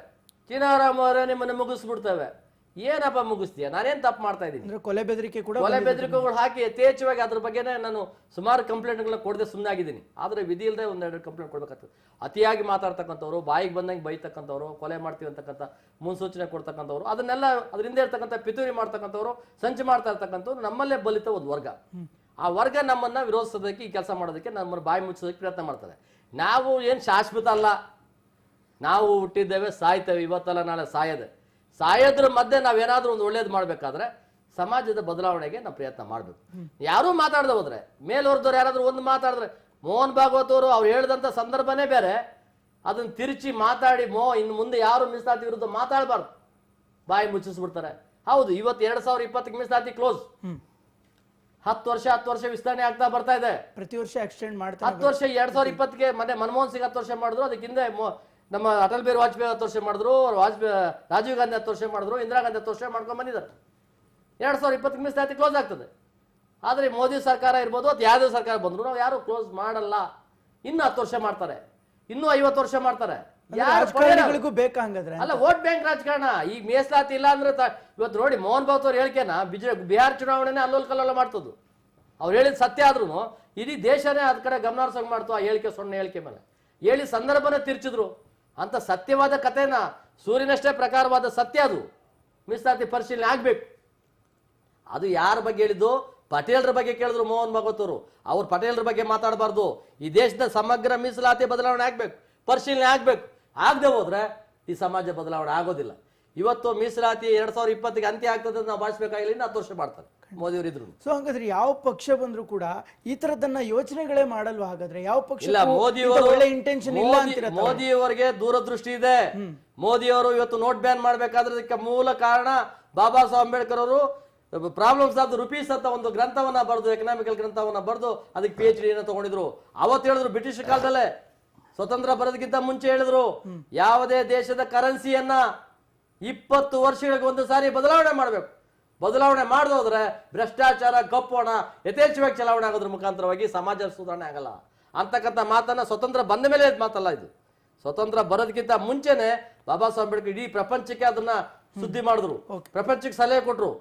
ಚೀನಾರಾಮ್ ಅವರೇ ನಿಮ್ಮನ್ನ ಮುಗಿಸ್ಬಿಡ್ತೇವೆ. ಏನಪ್ಪ ಮುಗಿಸ್ತೀಯ? ನಾನೇನ್ ತಪ್ಪು ಮಾಡ್ತಾ ಇದ್ದೀನಿ? ಕೊಲೆ ಬೆದರಿಕೆ ಕೂಡ ಕೊಲೆ ಬೆದರಿಕೆಗಳು ಹಾಕಿ ಯಥೇಚ್ಛವಾಗಿ ಅದ್ರ ಬಗ್ಗೆನೇ ನಾನು ಸುಮಾರು ಕಂಪ್ಲೇಂಟ್ಗಳನ್ನ ಕೊಡದೆ ಸುಮ್ಮನೆ ಆಗಿದ್ದೀನಿ. ಆದ್ರೆ ವಿಧಿ ಇಲ್ಲದೆ 1-2 ಕಂಪ್ಲೇಂಟ್ ಕೊಡ್ಬೇಕಾಗ್ತದೆ. ಅತಿಯಾಗಿ ಮಾತಾಡ್ತಕ್ಕಂಥವ್ರು, ಬಾಯಿಗೆ ಬಂದಂಗೆ ಬೈತಕ್ಕಂಥವ್ರು, ಕೊಲೆ ಮಾಡ್ತೀವಿ ಅಂತಕ್ಕಂಥ ಮುನ್ಸೂಚನೆ ಕೊಡ್ತಕ್ಕಂಥವ್ರು, ಅದನ್ನೆಲ್ಲ ಅದರಿಂದ ಇರ್ತಕ್ಕಂಥ ಪಿತೂರಿ ಮಾಡ್ತಕ್ಕಂಥವ್ರು, ಸಂಚು ಮಾಡ್ತಾ ಇರ್ತಕ್ಕಂಥವ್ರು ನಮ್ಮಲ್ಲೇ ಬಲಿತ ಒಂದು ವರ್ಗ. ಆ ವರ್ಗ ನಮ್ಮನ್ನ ವಿರೋಧಿಸೋದಕ್ಕೆ, ಈ ಕೆಲಸ ಮಾಡೋದಕ್ಕೆ, ನಮ್ಮನ್ನ ಬಾಯಿ ಮುಚ್ಚೋದಕ್ಕೆ ಪ್ರಯತ್ನ ಮಾಡ್ತಾರೆ. ನಾವು ಏನ್ ಶಾಶ್ವತ ಅಲ್ಲ, ನಾವು ಹುಟ್ಟಿದ್ದೇವೆ, ಸಾಯ್ತೇವೆ, ಇವತ್ತಲ್ಲ ನಾಳೆ ಸಾಯೋದ್ರ ಮಧ್ಯೆ ನಾವೇನಾದ್ರೂ ಒಂದು ಒಳ್ಳೇದು ಮಾಡ್ಬೇಕಾದ್ರೆ ಸಮಾಜದ ಬದಲಾವಣೆಗೆ ನಾವು ಪ್ರಯತ್ನ ಮಾಡ್ಬೇಕು. ಯಾರೂ ಮಾತಾಡದೆ ಹೋದ್ರೆ, ಮೇಲ್ವರ್ದವ್ರು ಯಾರಾದ್ರೂ ಒಂದು ಮಾತಾಡಿದ್ರೆ, ಮೋಹನ್ ಭಾಗವತ್ ಅವರು ಅವ್ರು ಹೇಳಿದಂತ ಸಂದರ್ಭನೇ ಬೇರೆ, ಅದನ್ನ ತಿರುಚಿ ಮಾತಾಡಿ ಇನ್ನು ಮುಂದೆ ಯಾರು ಮೀಸಲಾತಿ ವಿರುದ್ಧ ಮಾತಾಡಬಾರ್ದು, ಬಾಯಿ ಮುಚ್ಚಿಸ್ಬಿಡ್ತಾರೆ. ಹೌದು, ಇವತ್ತು 2020 ಮೀಸಲಾತಿ ಕ್ಲೋಸ್. 10 ವರ್ಷ ವಿಸ್ತರಣೆ ಆಗ್ತಾ ಬರ್ತಾ ಇದೆ. ಪ್ರತಿ ವರ್ಷ ಎಕ್ಸ್ಟೆಂಡ್ ಮಾಡ್ತಾರೆ. 10 ವರ್ಷ 2020ಗೆ ಮೊನ್ನೆ ಮನಮೋಹನ್ ಸಿಂಗ್ 10 ವರ್ಷ ಮಾಡಿದ್ರು, ಅದಕ್ಕೆ ಹಿಂದೆ ನಮ್ಮ ಅಟಲ್ ಬಿಹಾರಿ ವಾಜಪೇಯಿ 10 ವರ್ಷ ಮಾಡಿದ್ರು, ರಾಜೀವ್ ಗಾಂಧಿ 10 ವರ್ಷ ಮಾಡಿದ್ರು, ಇಂದಿರಾ ಗಾಂಧಿ 10 ವರ್ಷ ಮಾಡ್ಕೊಂಡ್ ಬಂದಿದ್ದಾರೆ. 2020 ಮೀಸಲಾತಿ ಕ್ಲೋಸ್ ಆಗ್ತದೆ. ಆದ್ರೆ ಮೋದಿ ಸರ್ಕಾರ ಇರ್ಬೋದು ಅಥವಾ ಯಾವುದೇ ಸರ್ಕಾರ ಬಂದ್ರು ನಾವು ಯಾರು ಕ್ಲೋಸ್ ಮಾಡಲ್ಲ. ಇನ್ನು 10 ವರ್ಷ ಮಾಡ್ತಾರೆ, ಇನ್ನೂ 50 ವರ್ಷ ಮಾಡ್ತಾರೆ. ರಾಜಕಾರಣಿಗಳಿಗೂ ಬೇಕಾ ಹಂಗಾದ್ರೆ? ಅಲ್ಲ, ವೋಟ್ ಬ್ಯಾಂಕ್ ರಾಜಕಾರಣ. ಈಗ ಮೀಸಲಾತಿ ಇಲ್ಲ ಅಂದ್ರೆ ಇವತ್ತು ನೋಡಿ ಮೋಹನ್ ಭಾಗವತ್ ಅವ್ರ ಹೇಳಿಕೆನ ಬಿಹಾರ ಚುನಾವಣೆನೇ ಅಲ್ಲೋಲ್ ಕಲ್ಲೋಲ ಮಾಡ್ತದ್ದು. ಅವ್ರು ಹೇಳಿದ ಸತ್ಯ ಆದ್ರೂ ಇಡೀ ದೇಶನೇ ಅದ್ ಕಡೆ ಗಮನ ಹರಿಸೋಂಗ್ ಮಾಡ್ತು. ಆ ಹೇಳಿಕೆ ಸೊನ್ನೆ ಹೇಳಿಕೆ ಮೇಲೆ ಹೇಳಿ ಸಂದರ್ಭನ ತಿರ್ಚಿದ್ರು. ಅಂತ ಸತ್ಯವಾದ ಕಥೆನ, ಸೂರ್ಯನಷ್ಟೇ ಪ್ರಕಾರವಾದ ಸತ್ಯ ಅದು. ಮೀಸಲಾತಿ ಪರಿಶೀಲನೆ ಆಗ್ಬೇಕು. ಅದು ಯಾರ ಬಗ್ಗೆ ಹೇಳಿದ್ದು? ಪಟೇಲ್ರ ಬಗ್ಗೆ ಕೇಳಿದ್ರು ಮೋಹನ್ ಭಾಗವತ್ ಅವರು. ಅವ್ರು ಪಟೇಲ್ರ ಬಗ್ಗೆ ಮಾತಾಡಬಾರ್ದು. ಈ ದೇಶದ ಸಮಗ್ರ ಮೀಸಲಾತಿ ಬದಲಾವಣೆ ಆಗ್ಬೇಕು, ಪರಿಶೀಲನೆ ಆಗ್ಬೇಕು. ಆಗದೆ ಹೋದ್ರೆ ಈ ಸಮಾಜ ಬದಲಾವಣೆ ಆಗೋದಿಲ್ಲ. ಇವತ್ತು ಮೀಸಲಾತಿ 2020ಗೆ ಅಂತ್ಯ ಆಗ್ತದೆ ನಾವು ಭಾವಿಸ್ಬೇಕಾಗಿಲ್ಲ, 10 ವರ್ಷ ಮಾಡ್ತಾರೆ ಮೋದಿಯವರು ಇದ್ರು. ಸೊ ಹಾಗಾದ್ರೆ ಯಾವ ಪಕ್ಷ ಬಂದ್ರು ಕೂಡ ಈ ತರದನ್ನ ಯೋಚನೆಗಳೇ ಮಾಡಲ್ವಾ? ಹಾಗಾದ್ರೆ ಯಾವ ಪಕ್ಷ ಇಲ್ಲ, ಒಳ್ಳೆ ಇಂಟೆನ್ಷನ್ ಇಲ್ಲ ಅಂತೀರ? ಮೋದಿಯವರಿಗೆ ದೂರದೃಷ್ಟಿ ಇದೆ. ಮೋದಿಯವರು ಇವತ್ತು ನೋಟ್ ಬ್ಯಾನ್ ಮಾಡ್ಬೇಕಾದ್ರೆ ಅದಕ್ಕೆ ಮೂಲ ಕಾರಣ ಬಾಬಾ ಸಾಹೇಬ್ ಅಂಬೇಡ್ಕರ್ ಅವರು ಪ್ರಾಬ್ಲಮ್ಸ್ ಆಫ್ ದ ರುಪೀಸ್ ಅಂತ ಒಂದು ಗ್ರಂಥವನ್ನ ಬರೆದು, ಎಕನಾಮಿಕಲ್ ಗ್ರಂಥವನ್ನ ಬರೆದು ಅದಕ್ಕೆ PhD ತಗೊಂಡಿದ್ರು. ಅವತ್ತು ಹೇಳಿದ್ರು, ಬ್ರಿಟಿಷ್ ಕಾಲದಲ್ಲೇ ಸ್ವತಂತ್ರ ಬರೋದಕ್ಕಿಂತ ಮುಂಚೆ ಹೇಳಿದ್ರು, ಯಾವುದೇ ದೇಶದ ಕರೆನ್ಸಿಯನ್ನ 20 ವರ್ಷಗಳಿಗೆ ಒಂದು ಸಾರಿ ಬದಲಾವಣೆ ಮಾಡಬೇಕು. ಬದಲಾವಣೆ ಮಾಡದೋದ್ರೆ ಭ್ರಷ್ಟಾಚಾರ, ಕಪ್ಪೋಣ ಯಥೇಚ್ಛವಾಗಿ ಚಲಾವಣೆ ಆಗೋದ್ರ ಮುಖಾಂತರವಾಗಿ ಸಮಾಜ ಸುಧಾರಣೆ ಆಗಲ್ಲ ಅಂತಕ್ಕಂಥ ಮಾತನ್ನ ಸ್ವತಂತ್ರ ಬಂದ ಮೇಲೆ ಮಾತಲ್ಲ ಇದು. ಸ್ವತಂತ್ರ ಬರೋದಕ್ಕಿಂತ ಮುಂಚೆನೆ ಬಾಬಾ ಸಾಹೇಬ್ ಅಂಬೇಡ್ಕರ್ ಇಡೀ ಪ್ರಪಂಚಕ್ಕೆ ಅದನ್ನ ಸುದ್ದಿ ಮಾಡಿದ್ರು, ಪ್ರಪಂಚಕ್ಕೆ ಸಲಹೆ ಕೊಟ್ರು.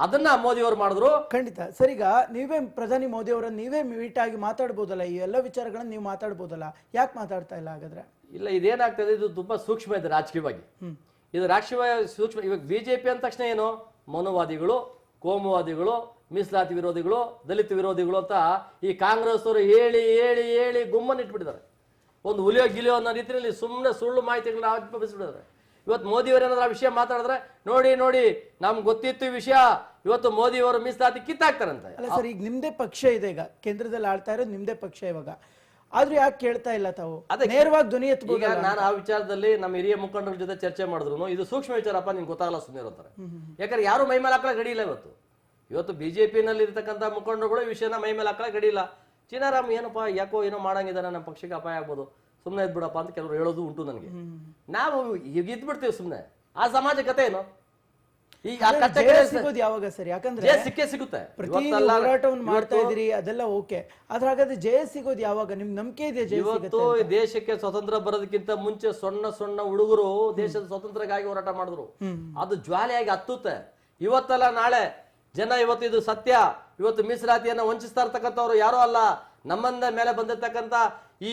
ಅದನ್ನ ಮೋದಿ ಅವರು ಮಾಡಿದ್ರು. ಖಂಡಿತ ಸರ್. ಈಗ ನೀವೇ ಪ್ರಧಾನಿ ಮೋದಿ ಅವರನ್ನ ನೀವೇ ಮೀಟ್ ಆಗಿ ಮಾತಾಡ್ಬೋದಲ್ಲ, ಈ ಎಲ್ಲ ವಿಚಾರಗಳನ್ನ ನೀವು ಮಾತಾಡ್ಬೋದಲ್ಲ, ಯಾಕೆ ಮಾತಾಡ್ತಾ ಇಲ್ಲ ಹಾಗಾದ್ರೆ? ಇಲ್ಲ, ಇದೇನಾಗ್ತದೆ, ಇದು ತುಂಬಾ ಸೂಕ್ಷ್ಮ ಇದೆ ರಾಜಕೀಯವಾಗಿ. ಇದು ರಾಜಕೀಯ ಸೂಕ್ಷ್ಮ. ಇವಾಗ ಬಿಜೆಪಿ ಅಂದ ತಕ್ಷಣ ಏನು, ಮನುವಾದಿಗಳು, ಕೋಮುವಾದಿಗಳು, ಮೀಸಲಾತಿ ವಿರೋಧಿಗಳು, ದಲಿತ ವಿರೋಧಿಗಳು ಅಂತ ಈ ಕಾಂಗ್ರೆಸ್ ಅವರು ಹೇಳಿ ಹೇಳಿ ಹೇಳಿ ಗುಮ್ಮನ್ನಿಟ್ಬಿಟ್ಟಿದ್ದಾರೆ. ಒಂದು ಹುಲಿಯೋ ಗಿಲಿಯೋ ಅನ್ನೋ ರೀತಿಯಲ್ಲಿ ಸುಮ್ಮನೆ ಸುಳ್ಳು ಮಾಹಿತಿಗಳನ್ನ ಆರೋಪಿಸ್ಬಿಟ್ಟಿದ್ದಾರೆ. ಇವತ್ತು ಮೋದಿಯವರು ಏನಾದ್ರು ಆ ವಿಷಯ ಮಾತಾಡಿದ್ರೆ, ನೋಡಿ ನೋಡಿ ನಮ್ಗೆ ಗೊತ್ತಿತ್ತು ಈ ವಿಷಯ, ಇವತ್ತು ಮೋದಿಯವರು ಮೀಸಲಾತಿ ಕಿತ್ತಾಕ್ತಾರಂತೆ. ಅಲ್ಲ ಸರ್, ಈಗ ನಿಮ್ದೇ ಪಕ್ಷ ಇದೆ, ಈಗ ಕೇಂದ್ರದಲ್ಲಿ ಆಳ್ತಾ ಇರೋದು ನಿಮ್ದೇ ಪಕ್ಷ ಇವಾಗ, ಆದ್ರೂ ಯಾಕೆ ಕೇಳ್ತಾ ಇಲ್ಲ ತಾವು? ನೇರವಾಗಿ ಧ್ವನಿ ಎತ್ತಬಹುದು. ಈಗ ನಾನು ಆ ವಿಚಾರದಲ್ಲಿ ನಮ್ಮ ಹಿರಿಯ ಮುಖಂಡರ ಜೊತೆ ಚರ್ಚೆ ಮಾಡಿದ್ರು, ಇದು ಸೂಕ್ಷ್ಮ ವಿಚಾರಪ್ಪ, ನಿಮ್ಗೆ ಗೊತ್ತಾಗಲ್ಲ ಸುಮ್ಮನೆ ಇರ್ತಾರೆ. ಯಾಕಂದ್ರೆ ಯಾರು ಮೈ ಮೇಲೆ ಹಾಕಳ ಗಡಿ ಇಲ್ಲ. ಇವತ್ತು ಬಿಜೆಪಿನಲ್ಲಿ ಇರ್ತಕ್ಕಂಥ ಮುಖಂಡರುಗಳು ಈ ವಿಷಯನ ಮೈ ಮೇಲೆ ಹಾಕಳ ಗಡಿ ಇಲ್ಲ. ಚೀನಾರಾಮ್ ಏನಪ್ಪ ಯಾಕೋ ಏನೋ ಮಾಡಂಗಿದಾನೆ, ನಮ್ಮ ಪಕ್ಷಕ್ಕೆ ಅಪಾಯ ಆಗ್ಬೋದು, ಸುಮ್ಮನೆ ಇದ್ಬಿಡಪ್ಪ ಅಂತ ಕೆಲವರು ಹೇಳೋದು ಉಂಟು ನನಗೆ. ನಾವು ಈಗ ಇದ್ಬಿಡ್ತೀವಿ ಸುಮ್ಮನೆ. ಆ ಸಮಾಜ ಕತೆ ಏನು? ಈಗ ಸಿಗೋದು ಯಾವಾಗ ಸರ್? ಯಾಕಂದ್ರೆ ಸಿಕ್ಕೇ ಸಿಗುತ್ತೆ. ಪ್ರತಿ ಹೋರಾಟವನ್ನು ಮಾಡ್ತಾ ಇದೀರಿ, ಅದೆಲ್ಲ ಓಕೆ, ಆದ್ರೆ ಹಾಗಾದ್ರೆ ಜಯ ಸಿಗೋದು ಯಾವಾಗ? ನಿಮ್ ನಂಬಿಕೆ ಇದೆ ಜಯ ಸಿಗುತ್ತೆ? ಇವತ್ತು ದೇಶಕ್ಕೆ ಸ್ವತಂತ್ರ ಬರೋದಕ್ಕಿಂತ ಮುಂಚೆ ಸಣ್ಣ ಹುಡುಗರು ದೇಶದ ಸ್ವಾತಂತ್ರ್ಯಕ್ಕಾಗಿ ಹೋರಾಟ ಮಾಡಿದ್ರು. ಅದು ಜ್ವಾಲೆಯಾಗಿ ಹತ್ತುತ್ತೆ. ಇವತ್ತಲ್ಲ ನಾಳೆ ಜನ ಇವತ್ತು ಇದು ಸತ್ಯ. ಇವತ್ತು ಮೀಸಲಾತಿಯನ್ನ ವಂಚಿಸ್ತಾ ಇರ್ತಕ್ಕಂಥವ್ರು ಯಾರೋ ಅಲ್ಲ, ನಮ್ಮಂದ ಮೇಲೆ ಬಂದಿರ್ತಕ್ಕಂಥ ಈ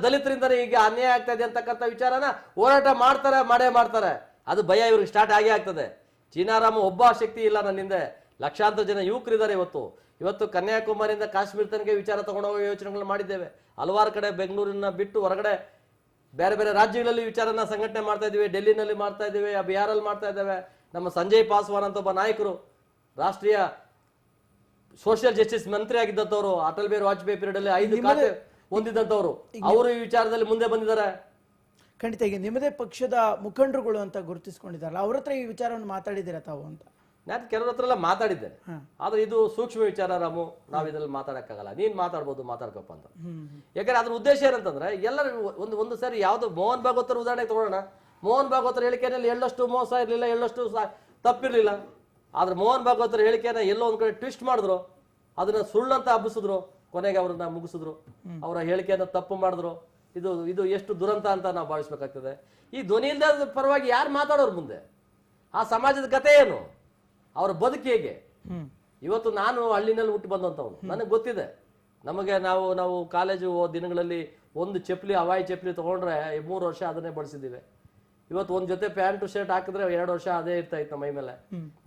ದಲಿತರಿಂದನೇ ಈಗ ಅನ್ಯಾಯ ಆಗ್ತಾ ಇದೆ ಅಂತಕ್ಕಂಥ ವಿಚಾರನ ಹೋರಾಟ ಮಾಡೇ ಮಾಡ್ತಾರೆ. ಅದು ಭಯ ಇವ್ರಿಗೆ ಸ್ಟಾರ್ಟ್ ಆಗೇ ಆಗ್ತದೆ. ಚೀನಾರಾಮ ಒಬ್ಬ ಶಕ್ತಿ ಇಲ್ಲ ನನ್ನಿಂದ, ಲಕ್ಷಾಂತರ ಜನ ಯುವಕರಿದ್ದಾರೆ. ಇವತ್ತು ಕನ್ಯಾಕುಮಾರಿಯಿಂದ ಕಾಶ್ಮೀರ ತನಕ ವಿಚಾರ ತಗೊಂಡೋಗೋ ಯೋಚನೆಗಳನ್ನ ಮಾಡಿದ್ದೇವೆ. ಹಲವಾರು ಕಡೆ ಬೆಂಗಳೂರಿನ ಬಿಟ್ಟು ಹೊರಗಡೆ ಬೇರೆ ಬೇರೆ ರಾಜ್ಯಗಳಲ್ಲಿ ವಿಚಾರನ ಸಂಘಟನೆ ಮಾಡ್ತಾ ಇದೀವಿ. ಡೆಲ್ಲಿನಲ್ಲಿ ಮಾಡ್ತಾ ಇದ್ದೀವಿ, ಬಿಹಾರಲ್ಲಿ ಮಾಡ್ತಾ ಇದ್ದೇವೆ. ನಮ್ಮ ಸಂಜಯ್ ಪಾಸ್ವಾನ್ ಅಂತ ಒಬ್ಬ ನಾಯಕರು, ರಾಷ್ಟ್ರೀಯ ಸೋಷಿಯಲ್ ಜಸ್ಟಿಸ್ ಮಂತ್ರಿ ಆಗಿದ್ದಂಥವ್ರು, ಅಟಲ್ ಬಿಹಾರಿ ವಾಜಪೇಯಿ ಪೀರಿಯಡ್ ಅಲ್ಲಿ 5 ಖಾತೆ ಹೊಂದಿದ್ದಂಥವ್ರು, ಅವರು ಈ ವಿಚಾರದಲ್ಲಿ ಮುಂದೆ ಬಂದಿದ್ದಾರೆ. ಖಂಡಿತ. ಈಗ ನಿಮ್ಮದೇ ಪಕ್ಷದ ಮುಖಂಡರುಗಳು ಅಂತ ಗುರುತಿಸ್ಕೊಂಡಿದ್ದಾರಲ್ಲ, ಅವ್ರ ಹತ್ರ ಈ ವಿಚಾರವನ್ನು ಮಾತಾಡಿದ್ದೀರಾ ತಾವು ಅಂತ? ನಾನು ಕೆಲವ್ರ ಹತ್ರ ಎಲ್ಲ ಮಾತಾಡಿದ್ದೆ, ಆದ್ರೆ ಇದು ಸೂಕ್ಷ್ಮ ವಿಚಾರ ರಾಮು, ನಾವ್ ಇದ್ರಲ್ಲಿ ಮಾತಾಡಕ್ಕಾಗಲ್ಲ, ನೀನ್ ಮಾತಾಡ್ಬೋದು, ಮಾತಾಡ್ಕಪ್ಪ ಅಂತ. ಯಾಕಂದ್ರೆ ಅದ್ರ ಉದ್ದೇಶ ಏನಂತಂದ್ರೆ, ಎಲ್ಲರೂ ಒಂದು ಸಾರಿ ಯಾವ್ದು ಮೋಹನ್ ಭಾಗವತರ ಉದಾಹರಣೆ ತಗೊಳ್ಳೋಣ. ಮೋಹನ್ ಭಾಗವತರ ಹೇಳಿಕೆಯಲ್ಲಿ ಎಳ್ಳಷ್ಟು ಮೋಸ ಇರ್ಲಿಲ್ಲ, ಎಳ್ಳಷ್ಟು ತಪ್ಪಿರ್ಲಿಲ್ಲ. ಆದ್ರೆ ಮೋಹನ್ ಭಾಗವತರ ಹೇಳಿಕೆನ ಎಲ್ಲೋ ಒಂದ್ ಕಡೆ ಟ್ವಿಸ್ಟ್ ಮಾಡಿದ್ರು, ಅದನ್ನ ಸುಳ್ಳಂತ ಹಬ್ಬಿಸಿದ್ರು, ಕೊನೆಗೆ ಅವ್ರನ್ನ ಮುಗಿಸಿದ್ರು, ಅವರ ಹೇಳಿಕೆಯನ್ನ ತಪ್ಪು ಮಾಡಿದ್ರು. ಇದು ಎಷ್ಟು ದುರಂತ ಅಂತ ನಾವು ಭಾವಿಸ್ಬೇಕಾಗ್ತದೆ. ಈ ಧ್ವನಿ ಇಲ್ಲದ ಪರವಾಗಿ ಯಾರು ಮಾತಾಡೋರು ಮುಂದೆ? ಆ ಸಮಾಜದ ಕಥೆ ಏನು, ಅವ್ರ ಬದುಕು ಹೇಗೆ? ಇವತ್ತು ನಾನು ಹಳ್ಳಿನಲ್ಲಿ ಹುಟ್ಟಿ ಬಂದಂಥವ್ನು, ನನಗೆ ಗೊತ್ತಿದೆ. ನಮಗೆ ನಾವು ಕಾಲೇಜು ದಿನಗಳಲ್ಲಿ ಒಂದು ಚಪ್ಪಲಿ, ಹವಾಯಿ ಚಪ್ಪಲಿ ತಗೊಂಡ್ರೆ 3 ವರ್ಷ ಅದನ್ನೇ ಬಳಸಿದ್ದೀವಿ. ಇವತ್ತು ಒಂದ್ ಜೊತೆ ಪ್ಯಾಂಟು ಶರ್ಟ್ ಹಾಕಿದ್ರೆ 2 ವರ್ಷ ಅದೇ ಇರ್ತಾ ಇತ್ತು ನಮ್ಮ ಮೈ ಮೇಲೆ.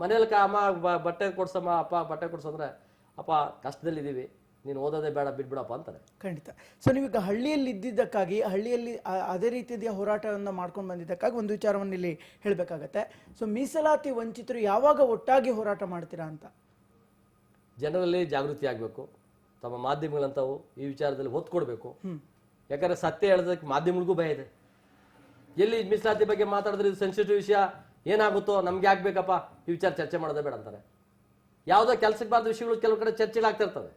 ಮನೇಲಿ ಅಮ್ಮ ಬಟ್ಟೆ ಕೊಡ್ಸಮ್ಮ, ಅಪ್ಪ ಬಟ್ಟೆ ಕೊಡ್ಸಂದ್ರೆ, ಅಪ್ಪ ಕಷ್ಟದಲ್ಲಿದ್ದೀವಿ, ನೀನು ಓದೋದೇ ಬೇಡ, ಬಿಟ್ಬಿಡಪ್ಪ ಅಂತಾರೆ. ಖಂಡಿತ. ಸೊ ನೀವೀಗ ಹಳ್ಳಿಯಲ್ಲಿ ಇದ್ದಿದ್ದಕ್ಕಾಗಿ, ಹಳ್ಳಿಯಲ್ಲಿ ಅದೇ ರೀತಿಯ ಹೋರಾಟವನ್ನು ಮಾಡ್ಕೊಂಡು ಬಂದಿದ್ದಕ್ಕಾಗಿ ಒಂದು ವಿಚಾರವನ್ನು ಇಲ್ಲಿ ಹೇಳಬೇಕಾಗತ್ತೆ. ಸೊ ಮೀಸಲಾತಿ ವಂಚಿತರು ಯಾವಾಗ ಒಟ್ಟಾಗಿ ಹೋರಾಟ ಮಾಡ್ತೀರಾ ಅಂತ? ಜನರಲ್ಲಿ ಜಾಗೃತಿ ಆಗಬೇಕು, ತಮ್ಮ ಮಾಧ್ಯಮಗಳಂತವು ಈ ವಿಚಾರದಲ್ಲಿ ಒತ್ತು ಕೊಡಬೇಕು. ಯಾಕಂದ್ರೆ ಸತ್ಯ ಹೇಳೋದಕ್ಕೆ ಮಾಧ್ಯಮಗಳಿಗೂ ಭಯ ಇದೆ. ಎಲ್ಲಿ ಮೀಸಲಾತಿ ಬಗ್ಗೆ ಮಾತಾಡಿದ್ರೆ ಇದು ಸೆನ್ಸಿಟಿವ್ ವಿಷಯ, ಏನಾಗುತ್ತೋ, ನಮ್ಗೆ ಆಗ್ಬೇಕಪ್ಪ, ಈ ವಿಚಾರ ಚರ್ಚೆ ಮಾಡೋದೇ ಬೇಡ ಅಂತಾರೆ. ಯಾವುದೋ ಕೆಲಸಕ್ಕೆ ಬಾರದ ವಿಷಯಗಳು ಕೆಲವು ಕಡೆ ಚರ್ಚೆಗಳಾಗ್ತಿರ್ತವೆ.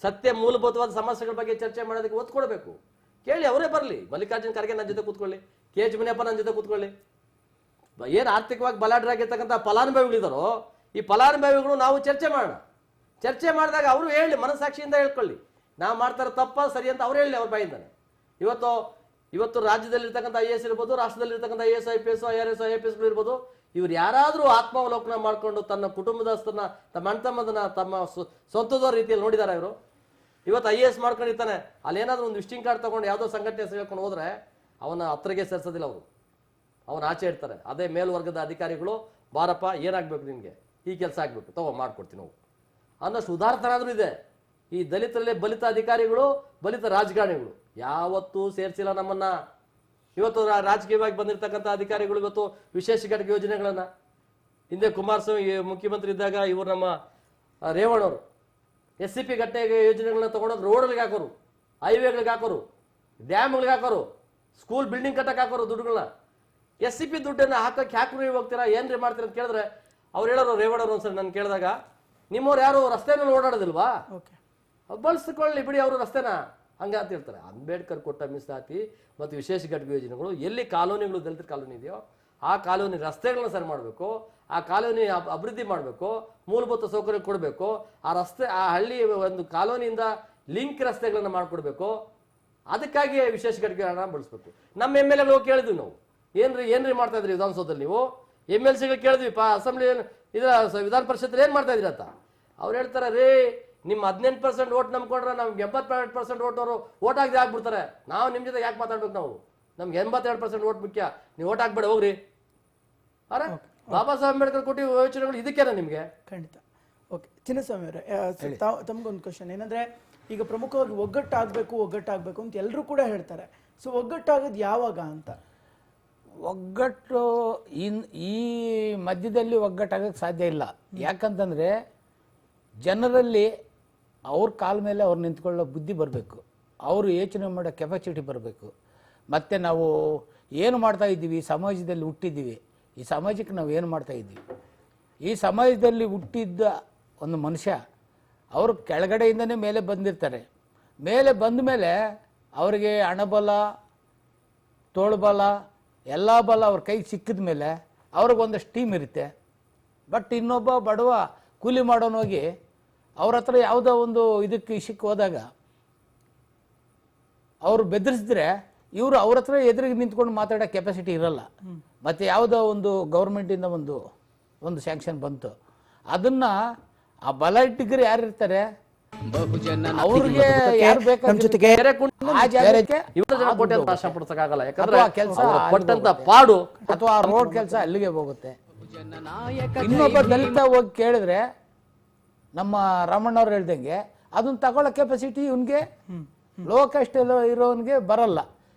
ಸತ್ಯ ಮೂಲಭೂತವಾದ ಸಮಸ್ಯೆಗಳ ಬಗ್ಗೆ ಚರ್ಚೆ ಮಾಡೋದಕ್ಕೆ ಒತ್ತು ಕೊಡಬೇಕು. ಕೇಳಿ, ಅವರೇ ಬರಲಿ. ಮಲ್ಲಿಕಾರ್ಜುನ್ ಖರ್ಗೆ ನನ್ನ ಜೊತೆ ಕೂತ್ಕೊಳ್ಳಿ, KH ಮುನಿಯಪ್ಪ ನನ್ನ ಜೊತೆ ಕೂತ್ಕೊಳ್ಳಿ. ಏನು ಆರ್ಥಿಕವಾಗಿ ಬಲಾಢ್ಯರಾಗಿರ್ತಕ್ಕಂಥ ಫಲಾನುಭವಿಗಳಿದಾರೋ, ಈ ಫಲಾನುಭವಿಗಳು ನಾವು ಚರ್ಚೆ ಮಾಡೋಣ. ಚರ್ಚೆ ಮಾಡಿದಾಗ ಅವರು ಹೇಳಿ, ಮನಸ್ಸಾಕ್ಷಿಯಿಂದ ಹೇಳ್ಕೊಳ್ಳಿ, ನಾವು ಮಾಡ್ತಾರೆ ತಪ್ಪ ಸರಿ ಅಂತ ಅವ್ರು ಹೇಳಿ ಅವ್ರ ಬಾಯಿಂದಾನೆ. ಇವತ್ತು ರಾಜ್ಯದಲ್ಲಿರ್ತಕ್ಕಂಥ IAS ಇರ್ಬೋದು, ರಾಷ್ಟ್ರದಲ್ಲಿರ್ತಕ್ಕಂಥ IAS, IPS, IRS, IPS ಇರ್ಬೋದು, ಇವ್ರು ಯಾರಾದ್ರೂ ಆತ್ಮಾವಲೋಕನ ಮಾಡ್ಕೊಂಡು ತನ್ನ ಕುಟುಂಬದಸ್ಥರನ್ನ, ತಮ್ಮ ಅಣ್ತಮ್ಮದನ್ನ ತಮ್ಮ ಸ್ವಂತದವ್ರ ರೀತಿಯಲ್ಲಿ ನೋಡಿದಾರ? ಇವರು ಇವತ್ತು IAS ಮಾಡ್ಕೊಂಡಿರ್ತಾನೆ, ಅಲ್ಲಿ ಏನಾದ್ರೂ ಒಂದು ವಿಸಿಟಿಂಗ್ ಕಾರ್ಡ್ ತಗೊಂಡು ಯಾವುದೋ ಸಂಘಟನೆ ಸೇರ್ಕೊಂಡು ಹೋದ್ರೆ ಅವನ ಹತ್ರಗೆ ಸೇರ್ಸೋದಿಲ್ಲ, ಅವರು ಅವನ ಆಚೆ ಇರ್ತಾರೆ. ಅದೇ ಮೇಲ್ವರ್ಗದ ಅಧಿಕಾರಿಗಳು, ಬಾರಪ್ಪ ಏನಾಗ್ಬೇಕು ನಿನ್ಗೆ, ಈ ಕೆಲಸ ಆಗ್ಬೇಕು, ತಗೋ ಮಾಡ್ಕೊಡ್ತೀನಿ ನಾವು ಅನ್ನೋಷ್ಟು ಉದಾರತನಾದ್ರೂ ಇದೆ. ಈ ದಲಿತರಲ್ಲೇ ಬಲಿತ ಅಧಿಕಾರಿಗಳು, ಬಲಿತ ರಾಜಕಾರಣಿಗಳು ಯಾವತ್ತೂ ಸೇರಿಸಿಲ್ಲ ನಮ್ಮನ್ನ. ಇವತ್ತು ರಾಜಕೀಯವಾಗಿ ಬಂದಿರತಕ್ಕಂಥ ಅಧಿಕಾರಿಗಳು ಇವತ್ತು ವಿಶೇಷ ಘಟಕ ಯೋಜನೆಗಳನ್ನ, ಹಿಂದೆ ಕುಮಾರಸ್ವಾಮಿ ಮುಖ್ಯಮಂತ್ರಿ ಇದ್ದಾಗ ಇವರು ನಮ್ಮ ರೇವಣ್ಣವರು SCP ಘಟಕ ಯೋಜನೆಗಳನ್ನ ತಗೊಂಡೋಗಿ ರೋಡ್ಗಳಿಗೆ ಹಾಕೋರು, ಹೈವೇಗಳಿಗೆ ಹಾಕೋರು, ಡ್ಯಾಮ್ಗಳಿಗೆ ಹಾಕೋರು, ಸ್ಕೂಲ್ ಬಿಲ್ಡಿಂಗ್ ಕಟ್ಟಕ್ಕೆ ಹಾಕೋರು ದುಡ್ಡುಗಳನ್ನ. SCP ದುಡ್ಡನ್ನ ಹಾಕಕ್ಕೆ ಯಾಕ್ರಿ ಹೋಗ್ತೀರಾ, ಏನ್ರಿ ಮಾಡ್ತೀರಾ ಅಂತ ಕೇಳಿದ್ರೆ ಅವ್ರು ಹೇಳೋರು, ರೇವಣ್ಣವರು ಒಂದ್ಸರಿ ನಾನು ಕೇಳಿದಾಗ, ನಿಮ್ಮವ್ರು ಯಾರು ರಸ್ತೆನಲ್ಲಿ ಓಡಾಡೋದಿಲ್ವಾ, ಬಳಸ್ಕೊಳ್ಳಿ ಬಿಡಿ ಅವರು ರಸ್ತೆನ, ಹಂಗ ಅಂತ ಹೇಳ್ತಾರೆ. ಅಂಬೇಡ್ಕರ್ ಕೊಟ್ಟ ಮೀಸಲಾತಿ ಮತ್ತು ವಿಶೇಷ ಘಟಕ ಯೋಜನೆಗಳು, ಎಲ್ಲಿ ಕಾಲೋನಿಗಳು ದಲಿತರ ಕಾಲೋನಿ ಇದೆಯೋ ಆ ಕಾಲೋನಿ ರಸ್ತೆಗಳನ್ನ ಸರಿ ಮಾಡಬೇಕು, ಆ ಕಾಲೋನಿ ಅಭಿವೃದ್ಧಿ ಮಾಡಬೇಕು, ಮೂಲಭೂತ ಸೌಕರ್ಯ ಕೊಡಬೇಕು, ಆ ರಸ್ತೆ, ಆ ಹಳ್ಳಿ ಒಂದು ಕಾಲೋನಿಯಿಂದ ಲಿಂಕ್ ರಸ್ತೆಗಳನ್ನ ಮಾಡಿಕೊಡ್ಬೇಕು. ಅದಕ್ಕಾಗಿ ವಿಶೇಷ ಘಟಕಗಳನ್ನ ಬಳಸಬೇಕು. ನಮ್ಮ MLA ಗಳು ಕೇಳಿದ್ವಿ ನಾವು, ಏನ್ರಿ ಮಾಡ್ತಾ ಇದ್ರಿ ವಿಧಾನಸೌಧದಲ್ಲಿ, ನೀವು MLC ಗಳು ಕೇಳಿದ್ವಿ, ಅಸೆಂಬ್ಲಿ ವಿಧಾನ ಪರಿಷತ್ ಏನ್ ಮಾಡ್ತಾ ಇದ್ರಿ ಅಂತ. ಅವ್ರು ಹೇಳ್ತಾರೆ, ರೀ ನಿಮ್ಮ 18% ಓಟ್ ನಂಬ್ಕೊಂಡ್ರೆ ನಮ್ಗೆ 82% ಓಟ್ ಅವರು ಓಟ್ ಆಗದೆ ಆಗ್ಬಿಡ್ತಾರೆ, ನಾವು ನಿಮ್ಮ ಜೊತೆ ಯಾಕೆ ಮಾತಾಡ್ಬೇಕು, ನಮ್ಗೆ 82% ಓಟ್ ಮುಖ್ಯ, ನೀವು ಓಟ್ ಹಾಕ್ಬೇಡ ಹೋಗ್ರಿ. ಅರೆ ಬಾಬಾ ಸಾಹೇಬ್ ಅಂಬೇಡ್ಕರ್ ಕೊಟ್ಟಿ ಯೋಚನೆಗಳು ಇದಕ್ಕೇನ ನಿಮ್ಗೆ? ಖಂಡಿತ. ಓಕೆ, ಚಿನ್ನಸ್ವಾಮಿ ಅವರೇ, ತಮಗೊಂದು ಕ್ವಶನ್ ಏನಂದ್ರೆ, ಈಗ ಪ್ರಮುಖವಾಗಿ ಒಗ್ಗಟ್ಟಾಗಬೇಕು ಅಂತ ಎಲ್ಲರೂ ಕೂಡ ಹೇಳ್ತಾರೆ. ಸೊ ಒಗ್ಗಟ್ಟಾಗೋದು ಯಾವಾಗ ಅಂತ? ಒಗ್ಗಟ್ಟು ಈ ಮಧ್ಯದಲ್ಲಿ ಒಗ್ಗಟ್ಟಾಗಕ್ಕೆ ಸಾಧ್ಯ ಇಲ್ಲ. ಯಾಕಂತಂದರೆ ಜನರಲ್ಲಿ ಅವ್ರ ಕಾಲ ಮೇಲೆ ಅವ್ರು ನಿಂತ್ಕೊಳ್ಳೋ ಬುದ್ಧಿ ಬರಬೇಕು, ಅವರು ಯೋಚನೆ ಮಾಡೋ ಕೆಪಾಸಿಟಿ ಬರಬೇಕು. ಮತ್ತು ನಾವು ಏನು ಮಾಡ್ತಾ ಇದ್ದೀವಿ, ಸಮಾಜದಲ್ಲಿ ಹುಟ್ಟಿದ್ದೀವಿ, ಈ ಸಮಾಜಕ್ಕೆ ನಾವು ಏನು ಮಾಡ್ತಾ ಇದ್ದೀವಿ, ಈ ಸಮಾಜದಲ್ಲಿ ಹುಟ್ಟಿದ್ದ ಒಂದು ಮನುಷ್ಯ ಅವರು ಕೆಳಗಡೆಯಿಂದನೇ ಮೇಲೆ ಬಂದಿರ್ತಾರೆ. ಮೇಲೆ ಬಂದ ಮೇಲೆ ಅವರಿಗೆ ಹಣಬಲ, ತೋಳ್ಬಲ, ಎಲ್ಲ ಬಲ ಅವ್ರ ಕೈಗೆ ಸಿಕ್ಕಿದ ಮೇಲೆ ಅವ್ರಿಗೊಂದಷ್ಟು ಟೀಮ್ ಇರುತ್ತೆ. ಬಟ್ ಇನ್ನೊಬ್ಬ ಬಡವ ಕೂಲಿ ಮಾಡೋನೋಗಿ ಅವ್ರ ಹತ್ರ ಯಾವುದೋ ಒಂದು ಇದಕ್ಕೆ ವಿಷಯಕ್ಕೆ ಹೋದಾಗ ಅವರು ಬೆದರಿಸಿದ್ರೆ ಇವರು ಅವ್ರ ಹತ್ರ ಎದುರಿಗೆ ನಿಂತ್ಕೊಂಡು ಮಾತಾಡೋ ಕೆಪಾಸಿಟಿ ಇರಲ್ಲ. ಮತ್ತು ಯಾವುದೋ ಒಂದು ಗೌರ್ಮೆಂಟಿಂದ ಒಂದು ಸ್ಯಾಂಕ್ಷನ್ ಬಂತು, ಅದನ್ನು ಆ ಬಲ ಇಟ್ಟಿಗರು ಯಾರು ಇರ್ತಾರೆ, ಅವ್ರಿಗೆ ಯಾರು ಬೇಕಾದ್ರೆ ಪಾಡು ಅಥವಾ ಆ ರೋಡ್ ಕೆಲಸ ಅಲ್ಲಿಗೆ ಹೋಗುತ್ತೆ. ಇನ್ನೊಬ್ಬ ದಲಿತ ಹೋಗಿ ಕೇಳಿದ್ರೆ ನಮ್ಮ ರಾಮಣ್ಣವ್ರು ಹೇಳ್ದಂಗೆ ಅದನ್ನ ತಗೊಳ್ಳೋ ಕೆಪಾಸಿಟಿ ಇವನ್ಗೆ, ಲೋ ಕಾಸ್ಟ್ ಇರೋನ್ಗೆ ಬರಲ್ಲ.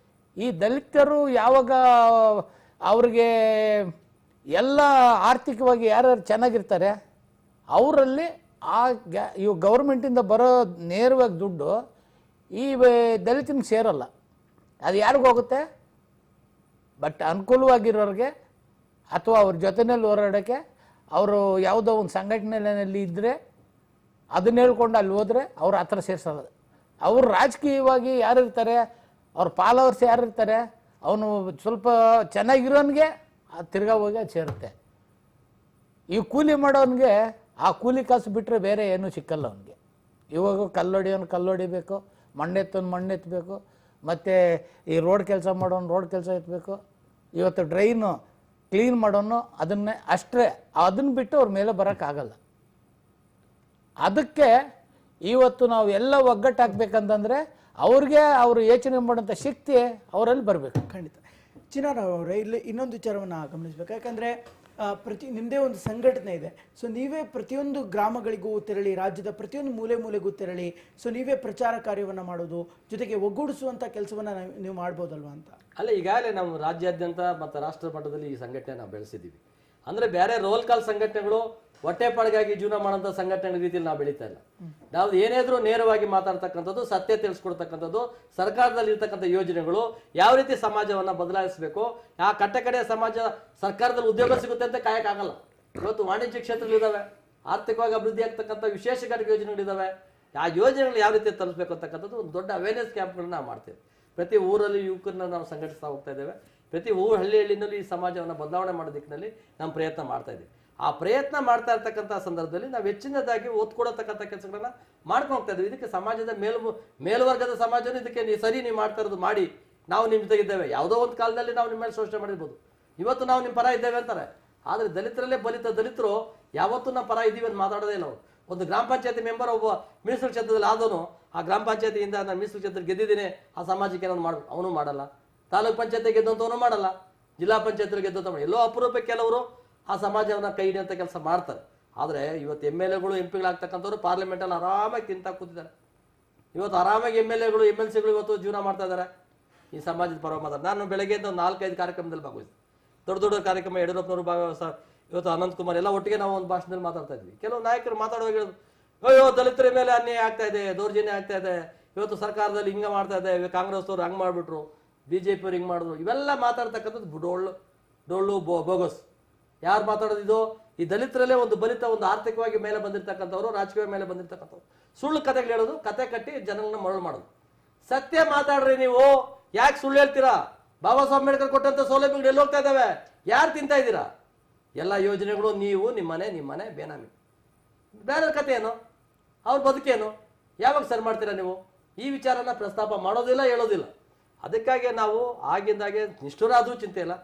ಈ ದಲಿತರು ಯಾವಾಗ ಅವ್ರಿಗೆ ಎಲ್ಲ ಆರ್ಥಿಕವಾಗಿ ಯಾರ್ಯಾರು ಚೆನ್ನಾಗಿರ್ತಾರೆ ಅವರಲ್ಲಿ ಇವು ಗೌರ್ಮೆಂಟಿಂದ ಬರೋ ನೇರವಾಗಿ ದುಡ್ಡು ಈ ದಲಿತನಿಗೆ ಸೇರಲ್ಲ. ಅದು ಯಾರಿಗೂ ಹೋಗುತ್ತೆ? ಬಟ್ ಅನುಕೂಲವಾಗಿರೋರಿಗೆ ಅಥವಾ ಅವ್ರ ಜೊತೆಯಲ್ಲಿ ಹೋರಾಡೋಕ್ಕೆ ಅವರು ಯಾವುದೋ ಒಂದು ಸಂಘಟನೆಯಲ್ಲಿ ಇದ್ದರೆ ಅದನ್ನ ಹೇಳ್ಕೊಂಡು ಅಲ್ಲಿ ಹೋದರೆ ಅವ್ರು ಆ ಥರ ಸೇರಿಸಲ್ಲ. ಅವರು ರಾಜಕೀಯವಾಗಿ ಯಾರಿರ್ತಾರೆ, ಅವ್ರ ಫಾಲೋವರ್ಸ್ ಯಾರಿರ್ತಾರೆ, ಅವನು ಸ್ವಲ್ಪ ಚೆನ್ನಾಗಿರೋನಿಗೆ ತಿರ್ಗಾ ಹೋಗಿ ಅದು ಸೇರುತ್ತೆ. ಈ ಕೂಲಿ ಮಾಡೋನಿಗೆ ಆ ಕೂಲಿ ಕಾಸು ಬಿಟ್ಟರೆ ಬೇರೆ ಏನೂ ಸಿಕ್ಕಲ್ಲ ಅವನಿಗೆ. ಇವಾಗ ಕಲ್ಲೊಡಿಯೋನು ಕಲ್ಲೊಡಿಬೇಕು, ಮಣ್ಣೆತ್ತೋನು ಮಣ್ಣೆತ್ತಬೇಕು, ಮತ್ತು ಈ ರೋಡ್ ಕೆಲಸ ಮಾಡೋನು ರೋಡ್ ಕೆಲಸ ಎತ್ತಬೇಕು, ಇವತ್ತು ಡ್ರೈನು ಕ್ಲೀನ್ ಮಾಡೋನು ಅದನ್ನೇ ಅಷ್ಟೇ. ಅದನ್ನು ಬಿಟ್ಟು ಅವ್ರ ಮೇಲೆ ಬರೋಕ್ಕಾಗಲ್ಲ. ಅದಕ್ಕೆ ಇವತ್ತು ನಾವು ಎಲ್ಲ ಒಗ್ಗಟ್ಟು ಹಾಕ್ಬೇಕಂತಂದರೆ ಅವ್ರಿಗೆ ಅವರು ಯೋಚನೆ ಮಾಡೋಂಥ ಶಕ್ತಿ ಅವರಲ್ಲಿ ಬರಬೇಕು. ಖಂಡಿತ. ಚಿನ್ನಾರಾವ್ ಅವರೇ, ಇಲ್ಲಿ ಇನ್ನೊಂದು ವಿಚಾರವನ್ನು ಗಮನಿಸಬೇಕು. ಯಾಕಂದರೆ ನಿಮ್ಮದೇ ಒಂದು ಸಂಘಟನೆ ಇದೆ. ಸೊ ನೀವೇ ಪ್ರತಿಯೊಂದು ಗ್ರಾಮಗಳಿಗೂ ತೆರಳಿ, ರಾಜ್ಯದ ಪ್ರತಿಯೊಂದು ಮೂಲೆ ಮೂಲೆಗೂ ತೆರಳಿ, ಸೊ ನೀವೇ ಪ್ರಚಾರ ಕಾರ್ಯವನ್ನು ಮಾಡೋದು, ಜೊತೆಗೆ ಒಗ್ಗೂಡಿಸುವಂಥ ಕೆಲಸವನ್ನು ನೀವು ಮಾಡ್ಬೋದಲ್ವಾ ಅಂತ. ಅಲ್ಲ, ಈಗಾಗಲೇ ನಾವು ರಾಜ್ಯಾದ್ಯಂತ ಮತ್ತು ರಾಷ್ಟ್ರ ಮಟ್ಟದಲ್ಲಿ ಈ ಸಂಘಟನೆ ನಾವು ಬೆಳೆಸಿದ್ದೀವಿ. ಅಂದರೆ ಬೇರೆ ರೋಲ್ ಕಾಲ್ ಸಂಘಟನೆಗಳು ಹೊಟ್ಟೆಪಾಡಿಗಾಗಿ ಜೀವನ ಮಾಡೋಂಥ ಸಂಘಟನೆ ರೀತಿಯಲ್ಲಿ ನಾವು ಬೆಳೀತಾ ಇಲ್ಲ. ನಾವು ಏನಾದರೂ ನೇರವಾಗಿ ಮಾತಾಡ್ತಕ್ಕಂಥದ್ದು, ಸತ್ಯ ತಿಳಿಸ್ಕೊಡ್ತಕ್ಕಂಥದ್ದು, ಸರ್ಕಾರದಲ್ಲಿ ಇರ್ತಕ್ಕಂಥ ಯೋಜನೆಗಳು ಯಾವ ರೀತಿ ಸಮಾಜವನ್ನು ಬದಲಾಯಿಸಬೇಕು, ಆ ಕಟ್ಟಕಡೆಯ ಸಮಾಜ ಸರ್ಕಾರದಲ್ಲಿ ಉದ್ಯೋಗ ಸಿಗುತ್ತೆ ಅಂತ ಕಾಯಕ್ಕಾಗಲ್ಲ. ಇವತ್ತು ವಾಣಿಜ್ಯ ಕ್ಷೇತ್ರಗಳಿದ್ದಾವೆ, ಆರ್ಥಿಕವಾಗಿ ಅಭಿವೃದ್ಧಿ ಆಗ್ತಕ್ಕಂಥ ವಿಶೇಷ ಘಟಕ ಯೋಜನೆಗಳಿದ್ದಾವೆ. ಆ ಯೋಜನೆಗಳು ಯಾವ ರೀತಿ ತಲುಪಬೇಕು ಅಂತಕ್ಕಂಥದ್ದು ಒಂದು ದೊಡ್ಡ ಅವೇರ್ನೆಸ್ ಕ್ಯಾಂಪ್ಗಳನ್ನ ನಾವು ಮಾಡ್ತೇವೆ. ಪ್ರತಿ ಊರಲ್ಲಿ ಯುವಕರನ್ನ ನಾವು ಸಂಘಟಿಸ್ತಾ ಹೋಗ್ತಾ ಇದ್ದೇವೆ. ಪ್ರತಿ ಹಳ್ಳಿನಲ್ಲಿ ಈ ಸಮಾಜವನ್ನು ಬದಲಾವಣೆ ಮಾಡೋ ದಿಕ್ಕಿನಲ್ಲಿ ನಮ್ಮ ಪ್ರಯತ್ನ ಮಾಡ್ತಾ ಇದ್ದೀವಿ. ಆ ಪ್ರಯತ್ನ ಮಾಡ್ತಾ ಇರ್ತಕ್ಕಂಥ ಸಂದರ್ಭದಲ್ಲಿ ನಾವು ಹೆಚ್ಚಿನದಾಗಿ ಒತ್ತು ಕೊಡತಕ್ಕಂಥ ಕೆಲಸಗಳನ್ನ ಮಾಡ್ಕೊಂಡು ಹೋಗ್ತಾ ಇದ್ದೀವಿ. ಇದಕ್ಕೆ ಸಮಾಜದ ಮೇಲ್ವರ್ಗದ ಸಮಾಜನೂ ಇದಕ್ಕೆ ಸರಿ ನೀವು ಮಾಡ್ತಾ ಇರೋದು ಮಾಡಿ, ನಾವು ನಿಮ್ಮ ಜೊತೆಗಿದ್ದೇವೆ. ಯಾವುದೋ ಒಂದು ಕಾಲದಲ್ಲಿ ನಾವು ನಿಮ್ಮ ಮೇಲೆ ಶೋಷಣೆ ಮಾಡಿರ್ಬೋದು, ಇವತ್ತು ನಾವು ನಿಮ್ಮ ಪರ ಇದ್ದೇವೆ ಅಂತಾರೆ. ಆದರೆ ದಲಿತರಲ್ಲೇ ದಲಿತರು ಯಾವತ್ತೂ ನಾವು ಪರ ಇದ್ದೀವಿ ಅಂತ ಮಾತಾಡೋದೇ ಇಲ್ಲ. ಒಂದು ಗ್ರಾಮ ಪಂಚಾಯತಿ ಮೆಂಬರ್ ಒಬ್ಬ ಮೀಸಲು ಕ್ಷೇತ್ರದಲ್ಲಿ ಆದವನು ಆ ಗ್ರಾಮ ಪಂಚಾಯತಿಯಿಂದ ನಾನು ಮೀಸಲು ಕ್ಷೇತ್ರ ಗೆದ್ದಿದ್ದೀನಿ, ಆ ಸಮಾಜಕ್ಕೆ ನಾನು ಮಾಡ್ಬೇಕು, ಅವನು ಮಾಡಲ್ಲ. ತಾಲೂಕು ಪಂಚಾಯತಿ ಗೆದ್ದಂಥವನು ಮಾಡಲ್ಲ, ಜಿಲ್ಲಾ ಪಂಚಾಯತ್ ಗೆದ್ದಂಥ ಎಲ್ಲೋ ಅಪರೂಪಕ್ಕೆ ಕೆಲವರು ಆ ಸಮಾಜವನ್ನು ಕೈ ಹಿಡಿಯಂಥ ಕೆಲಸ ಮಾಡ್ತಾರೆ. ಆದರೆ ಇವತ್ತು MLAಗಳು MP ಗಳಾಗ್ತಕ್ಕಂಥವ್ರು ಪಾರ್ಲಿಮೆಂಟಲ್ಲಿ ಆರಾಮಾಗಿ ತಿಂತಾ ಕೂತಿದ್ದಾರೆ. ಇವತ್ತು ಆರಾಮಾಗಿ MLAಗಳು MLCಗಳು ಇವತ್ತು ಜೀವನ ಮಾಡ್ತಾ ಇದ್ದಾರೆ. ಈ ಸಮಾಜದ ಪರವಾಗಿ ಮಾತಾಡ್ತಾರೆ. ನಾನು ಬೆಳಗ್ಗೆಯಿಂದ ಒಂದು 4-5 ಕಾರ್ಯಕ್ರಮದಲ್ಲಿ ಭಾಗವಹಿಸಿದೆ. ದೊಡ್ಡ ಕಾರ್ಯಕ್ರಮ, ಯಡಿಯೂರಪ್ಪನವರು ಭಾಗವಹಿಸ, ಇವತ್ತು ಅನಂತ್ ಕುಮಾರ್ ಎಲ್ಲ ಒಟ್ಟಿಗೆ ನಾವು ಒಂದು ಭಾಷಣದಲ್ಲಿ ಮಾತಾಡ್ತಾ ಇದ್ವಿ. ಕೆಲವು ನಾಯಕರು ಮಾತಾಡುವಾಗ ಹೇಳೋದು, ಅಯ್ಯೋ ದಲಿತರ ಮೇಲೆ ಅನ್ಯಾಯ ಆಗ್ತಾ ಇದೆ, ದೌರ್ಜನ್ಯ ಆಗ್ತಾ ಇದೆ, ಇವತ್ತು ಸರ್ಕಾರದಲ್ಲಿ ಹಿಂಗೆ ಮಾಡ್ತಾ ಇದೆ, ಕಾಂಗ್ರೆಸ್ನವ್ರು ಹಂಗೆ ಮಾಡಿಬಿಟ್ರು, BJP ಅವ್ರು ಹಿಂಗೆ ಮಾಡಿದ್ರು, ಇವೆಲ್ಲ ಮಾತಾಡ್ತಕ್ಕಂಥದ್ದು ಡೊಳ್ಳು ಬೋಗಸ್. ಯಾರು ಮಾತಾಡೋದು? ಇದು ಈ ದಲಿತರಲ್ಲೇ ಒಂದು ಒಂದು ಆರ್ಥಿಕವಾಗಿ ಮೇಲೆ ಬಂದಿರತಕ್ಕಂಥವ್ರು, ರಾಜಕೀಯ ಮೇಲೆ ಬಂದಿರತಕ್ಕಂಥವ್ರು ಸುಳ್ಳು ಕಥೆಗಳು ಹೇಳೋದು, ಕತೆ ಕಟ್ಟಿ ಜನಗಳನ್ನ ಮರಳು ಮಾಡೋದು. ಸತ್ಯ ಮಾತಾಡ್ರಿ ನೀವು, ಯಾಕೆ ಸುಳ್ಳು ಹೇಳ್ತೀರಾ? ಬಾಬಾ ಸಾಹೇಬ್ ಅಂಬೇಡ್ಕರ್ ಕೊಟ್ಟಂತ ಸೌಲಭ್ಯಗಳು ಎಲ್ಲಿ ಹೋಗ್ತಾ ಇದ್ದಾವೆ? ಯಾರು ತಿಂತಾ ಇದ್ದೀರಾ? ಎಲ್ಲ ಯೋಜನೆಗಳು ನೀವು ನಿಮ್ಮನೆ ಬೇನಾಮಿ. ಬೇರೆ ಕತೆ ಏನು? ಅವ್ರ ಬದುಕೇನು? ಯಾವಾಗ ಸರಿ ಮಾಡ್ತೀರಾ ನೀವು? ಈ ವಿಚಾರನ ಪ್ರಸ್ತಾಪ ಮಾಡೋದಿಲ್ಲ, ಹೇಳೋದಿಲ್ಲ. ಅದಕ್ಕಾಗಿ ನಾವು ಆಗಿಂದಾಗೆ ನಿಷ್ಠುರಾದರೂ ಚಿಂತೆ ಇಲ್ಲ,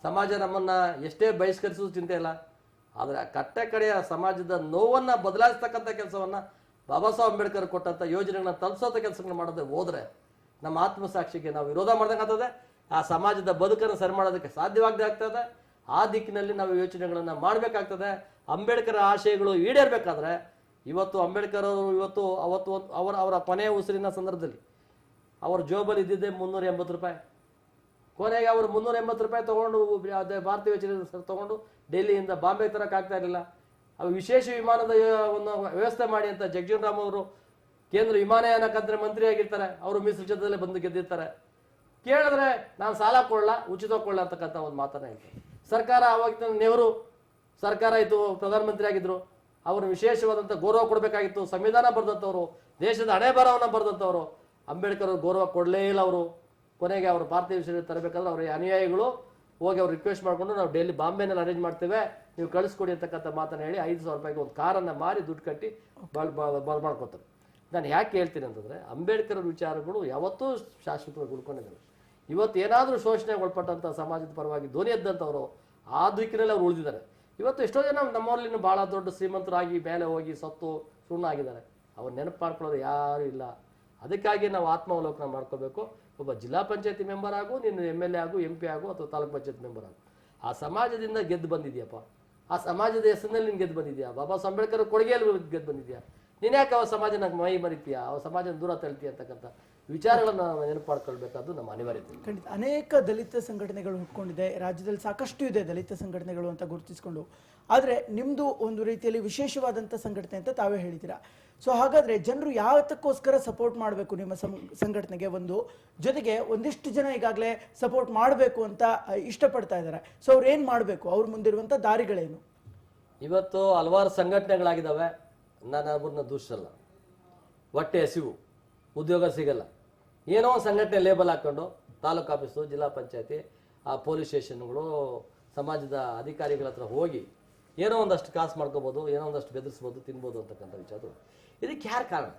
ಸಮಾಜ ನಮ್ಮನ್ನ ಎಷ್ಟೇ ಬಹಿಷ್ಕರಿಸೋದು ಚಿಂತೆ ಇಲ್ಲ. ಆದರೆ ಕಟ್ಟೆ ಕಡೆಯ ಸಮಾಜದ ನೋವನ್ನು ಬದಲಾಯಿಸ್ತಕ್ಕಂಥ ಕೆಲಸವನ್ನು ಬಾಬಾ ಸಾಹೇಬ್ ಅಂಬೇಡ್ಕರ್ ಕೊಟ್ಟಂಥ ಯೋಜನೆಗಳನ್ನ ತಲುಪಿಸೋಂಥ ಕೆಲಸಗಳನ್ನ ಮಾಡೋದೇ ಹೋದರೆ ನಮ್ಮ ಆತ್ಮಸಾಕ್ಷಿಗೆ ನಾವು ವಿರೋಧ ಮಾಡ್ದಂಗಾಗ್ತದೆ. ಆ ಸಮಾಜದ ಬದುಕನ್ನು ಸರಿ ಮಾಡೋದಕ್ಕೆ ಸಾಧ್ಯವಾಗದೆ ಆಗ್ತದೆ. ಆ ದಿಕ್ಕಿನಲ್ಲಿ ನಾವು ಯೋಚನೆಗಳನ್ನು ಮಾಡಬೇಕಾಗ್ತದೆ. ಅಂಬೇಡ್ಕರ್ ಆಶಯಗಳು ಈಡೇರಬೇಕಾದ್ರೆ ಇವತ್ತು ಅಂಬೇಡ್ಕರ್ ಅವರು ಅವರ ಕೊನೆಯ ಉಸಿರಿನ ಸಂದರ್ಭದಲ್ಲಿ ಅವರ ಜೋಬಲ್ಲಿ ಇದ್ದಿದ್ದೆ 380 ರೂಪಾಯಿ. ಕೊನೆಗೆ ಅವರು 380 ರೂಪಾಯಿ ತೊಗೊಂಡು ಭಾರತೀಯ ಯೋಜನೆ ತೊಗೊಂಡು ಡೆಲ್ಲಿಯಿಂದ ಬಾಂಬೆ ತರಕ್ಕಾಗ್ತಾ ಇರಲಿಲ್ಲ. ಅವು ವಿಶೇಷ ವಿಮಾನದ ಒಂದು ವ್ಯವಸ್ಥೆ ಮಾಡಿ ಅಂತ ಜಗಜೀವನ್ ರಾಮ್ ಅವರು ಕೇಂದ್ರ ವಿಮಾನಯಾನ ಖಾತೆ ಮಂತ್ರಿ ಆಗಿರ್ತಾರೆ, ಅವರು ಮೀಸಲು ಕ್ಷೇತ್ರದಲ್ಲೇ ಬಂದು ಗೆದ್ದಿರ್ತಾರೆ. ಕೇಳಿದ್ರೆ ನಾನು ಸಾಲ ಕೊಡಲ್ಲ, ಉಚಿತ ಕೊಡಲ್ಲ ಅಂತಕ್ಕಂಥ ಒಂದು ಮಾತನ್ನ ಹೇಳ್ತಾರೆ. ಸರ್ಕಾರ ಆವಾಗ ನೆಹರು ಸರ್ಕಾರ ಇತ್ತು, ಪ್ರಧಾನಮಂತ್ರಿ ಆಗಿದ್ರು, ಅವರು ವಿಶೇಷವಾದಂಥ ಗೌರವ ಕೊಡಬೇಕಾಗಿತ್ತು. ಸಂವಿಧಾನ ಬರೆದಂಥವ್ರು, ದೇಶದ ಹಣೆ ಬರಹವನ್ನು ಬರೆದಂಥವ್ರು. ಅಂಬೇಡ್ಕರ್ ಅವರು ಗೌರವ ಕೊಡಲೇ ಇಲ್ಲ. ಅವರು ಕೊನೆಗೆ ಅವರು ಭಾರತೀಯ ವಿಷಯ ತರಬೇಕಾದ್ರೆ ಅವ್ರ ಅನುಯಾಯಿಗಳು ಹೋಗಿ ಅವ್ರು ರಿಕ್ವೆಸ್ಟ್ ಮಾಡಿಕೊಂಡು ನಾವು ಬಾಂಬೆನಲ್ಲಿ ಅರೇಂಜ್ ಮಾಡ್ತೇವೆ, ನೀವು ಕಳಿಸ್ಕೊಡಿ ಅಂತಕ್ಕಂಥ ಮಾತನ್ನು ಹೇಳಿ 5,000 ರೂಪಾಯಿಗೆ ಒಂದು ಕಾರನ್ನು ಮಾರಿ ದುಡ್ಡು ಕಟ್ಟಿ ಮಾಡ್ಕೊತಾರೆ. ನಾನು ಯಾಕೆ ಹೇಳ್ತೀನಿ ಅಂತಂದರೆ, ಅಂಬೇಡ್ಕರ್ ವಿಚಾರಗಳು ಯಾವತ್ತೂ ಶಾಶ್ವತವಾಗಿ ಉಳ್ಕೊಂಡಿದ್ದಾರೆ. ಇವತ್ತು ಏನಾದರೂ ಶೋಷಣೆಗೆ ಒಳಪಟ್ಟಂಥ ಸಮಾಜದ ಪರವಾಗಿ ಧ್ವನಿ ಎದ್ದಂಥವ್ರು ಆ ದಿಕ್ಕಿನಲ್ಲಿ ಅವ್ರು ಉಳಿದಿದ್ದಾರೆ. ಇವತ್ತು ಎಷ್ಟೋ ಜನ ನಮ್ಮವರಲ್ಲಿ ಭಾಳ ದೊಡ್ಡ ಶ್ರೀಮಂತರಾಗಿ ಮೇಲೆ ಹೋಗಿ ಸತ್ತು ಸುಣ್ಣ ಆಗಿದ್ದಾರೆ. ಅವ್ರು ನೆನಪು ಮಾಡ್ಕೊಳ್ಳೋರು ಯಾರೂ ಇಲ್ಲ. ಅದಕ್ಕಾಗಿ ನಾವು ಆತ್ಮಾವಲೋಕನ ಮಾಡ್ಕೋಬೇಕು. ಒಬ್ಬ ಜಿಲ್ಲಾ ಪಂಚಾಯತಿ ಮೆಂಬರ್ ಆಗು, ನೀನು MLA ಆಗು, MP ಆಗು, ಅಥವಾ ತಾಲೂಕು ಪಂಚಾಯತ್ ಮೆಂಬರ್ ಆಗು, ಆ ಸಮಾಜದಿಂದ ಗೆದ್ದು ಬಂದಿದ್ಯಪ್ಪ, ಆ ಸಮಾಜದ ಹೆಸರಿನಲ್ಲಿ ನೀನು ಗೆದ್ದು ಬಂದಿದ್ಯಾ, ಬಾಬಾ ಸಾಹೇಬ್ ಅಂಬೇಡ್ಕರ್ ಕೊಡುಗೆಯಲ್ಲಿ ಗೆದ್ದು ಬಂದಿದ್ಯಾ. ನೀನು ಯಾಕೆ ಅವ ಸಮಾಜನ ಮೈ ಮರಿತೀಯ, ಅವ ಸಮಾಜನ ದೂರ ತಳ್ತೀಯ ಅಂತಕ್ಕಂಥ ವಿಚಾರಗಳನ್ನು ನಾವು ನೆನಪು ಮಾಡ್ಕೊಳ್ಬೇಕಾದ್ದು ನಮ್ಮ ಅನಿವಾರ್ಯತೆ. ಖಂಡಿತ ಅನೇಕ ದಲಿತ ಸಂಘಟನೆಗಳು ಹುಟ್ಕೊಂಡಿದೆ, ರಾಜ್ಯದಲ್ಲಿ ಸಾಕಷ್ಟು ಇದೆ ದಲಿತ ಸಂಘಟನೆಗಳು ಅಂತ ಗುರುತಿಸಿಕೊಂಡು. ಆದರೆ ನಿಮ್ಮದು ಒಂದು ರೀತಿಯಲ್ಲಿ ವಿಶೇಷವಾದಂಥ ಸಂಘಟನೆ ಅಂತ ತಾವೇ ಹೇಳಿದ್ದೀರಾ. ಸೊ ಹಾಗಾದರೆ ಜನರು ಯಾವತ್ತಕ್ಕೋಸ್ಕರ ಸಪೋರ್ಟ್ ಮಾಡಬೇಕು ನಿಮ್ಮ ಸಂಘಟನೆಗೆ? ಒಂದು ಜೊತೆಗೆ ಒಂದಿಷ್ಟು ಜನ ಈಗಾಗಲೇ ಸಪೋರ್ಟ್ ಮಾಡಬೇಕು ಅಂತ ಇಷ್ಟಪಡ್ತಾ ಇದ್ದಾರೆ. ಸೊ ಅವ್ರು ಏನು ಮಾಡಬೇಕು, ಅವ್ರ ಮುಂದಿರುವಂಥ ದಾರಿಗಳೇನು? ಇವತ್ತು ಹಲವಾರು ಸಂಘಟನೆಗಳಾಗಿದ್ದಾವೆ, ನಾನು ಅವ್ರನ್ನ ದೂಷಿಸಲ್ಲ. ಹೊಟ್ಟೆ ಹಸಿವು, ಉದ್ಯೋಗ ಸಿಗಲ್ಲ, ಏನೋ ಒಂದು ಸಂಘಟನೆ ಲೇಬಲ್ ಹಾಕ್ಕೊಂಡು ತಾಲೂಕು ಆಫೀಸು, ಜಿಲ್ಲಾ ಪಂಚಾಯತಿ, ಆ ಪೊಲೀಸ್ ಸ್ಟೇಷನ್ಗಳು, ಸಮಾಜದ ಅಧಿಕಾರಿಗಳ ಹತ್ರ ಹೋಗಿ ಏನೋ ಒಂದಷ್ಟು ಕಾಸು ಮಾಡ್ಕೋಬೋದು, ಏನೋ ಒಂದಷ್ಟು ಬೆದರಿಸ್ಬೋದು, ತಿನ್ಬೋದು ಅಂತಕ್ಕಂಥ ವಿಚಾರ. ಇದಕ್ಕೆ ಯಾರು ಕಾರಣ?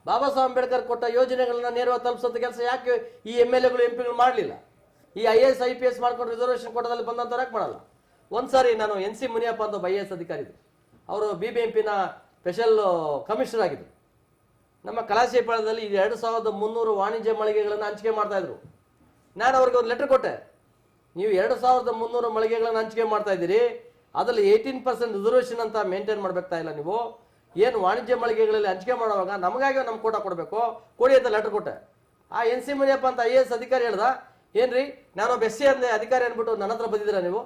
ಬಾಬಾ ಸಾಹೇಬ್ ಅಂಬೇಡ್ಕರ್ ಕೊಟ್ಟ ಯೋಜನೆಗಳನ್ನ ನೇರವಾಗಿ ತಲುಪಿಸೋಂಥ ಕೆಲಸ ಯಾಕೆ ಈ MLAಗಳು MP ಗಳು ಮಾಡಲಿಲ್ಲ? ಈ IAS IPS ಮಾಡ್ಕೊಂಡು ರಿಸರ್ವೇಷನ್ ಕೊಟ್ಟದಲ್ಲಿ ಬಂದಂಥವ್ರು ಯಾಕೆ ಮಾಡಲ್ಲ? ಒಂದ್ಸಾರಿ ನಾನು NC ಮುನಿಯಪ್ಪ ಅಂತ ಒಬ್ಬ IAS ಅಧಿಕಾರಿ ಇದ್ರು, ಅವರು BBMPನ ಸ್ಪೆಷಲ್ ಕಮಿಷನರ್ ಆಗಿದ್ರು. ನಮ್ಮ ಕಲಾಶೇಪಾಳದಲ್ಲಿ 2300 ವಾಣಿಜ್ಯ ಮಳಿಗೆಗಳನ್ನು ಹಂಚಿಕೆ ಮಾಡ್ತಾ ಇದ್ರು. ನಾನು ಅವ್ರಿಗೆ ಒಂದು ಲೆಟರ್ ಕೊಟ್ಟೆ, ನೀವು 2300 ಮಳಿಗೆಗಳನ್ನು ಹಂಚಿಕೆ ಮಾಡ್ತಾ ಇದ್ದೀರಿ, ಅದರಲ್ಲಿ 18% ರಿಸರ್ವೇಷನ್ ಅಂತ ಮೇಂಟೈನ್ ಮಾಡಬೇಕಾ ಇಲ್ಲ ನೀವು? ಏನು ವಾಣಿಜ್ಯ ಮಳಿಗೆಗಳಲ್ಲಿ ಹಂಚಿಕೆ ಮಾಡುವಾಗ ನಮಗಾಗಿ ನಮ್ಮ ಕೋಟ ಕೊಡಬೇಕು, ಕೊಡಿ ಅಂತ ಲೆಟರ್ ಕೊಟ್ಟೆ. ಆ NC ಮುನಿಯಪ್ಪ ಅಂತ IAS ಅಧಿಕಾರಿ ಹೇಳ್ದ, ಏನ್ರಿ ನಾನೊಬ್ಬ SC ಅಂದೆ ಅಧಿಕಾರಿ ಅಂದ್ಬಿಟ್ಟು ನನ್ನ ಹತ್ರ ಬಂದಿದ್ದೀರಾ ನೀವು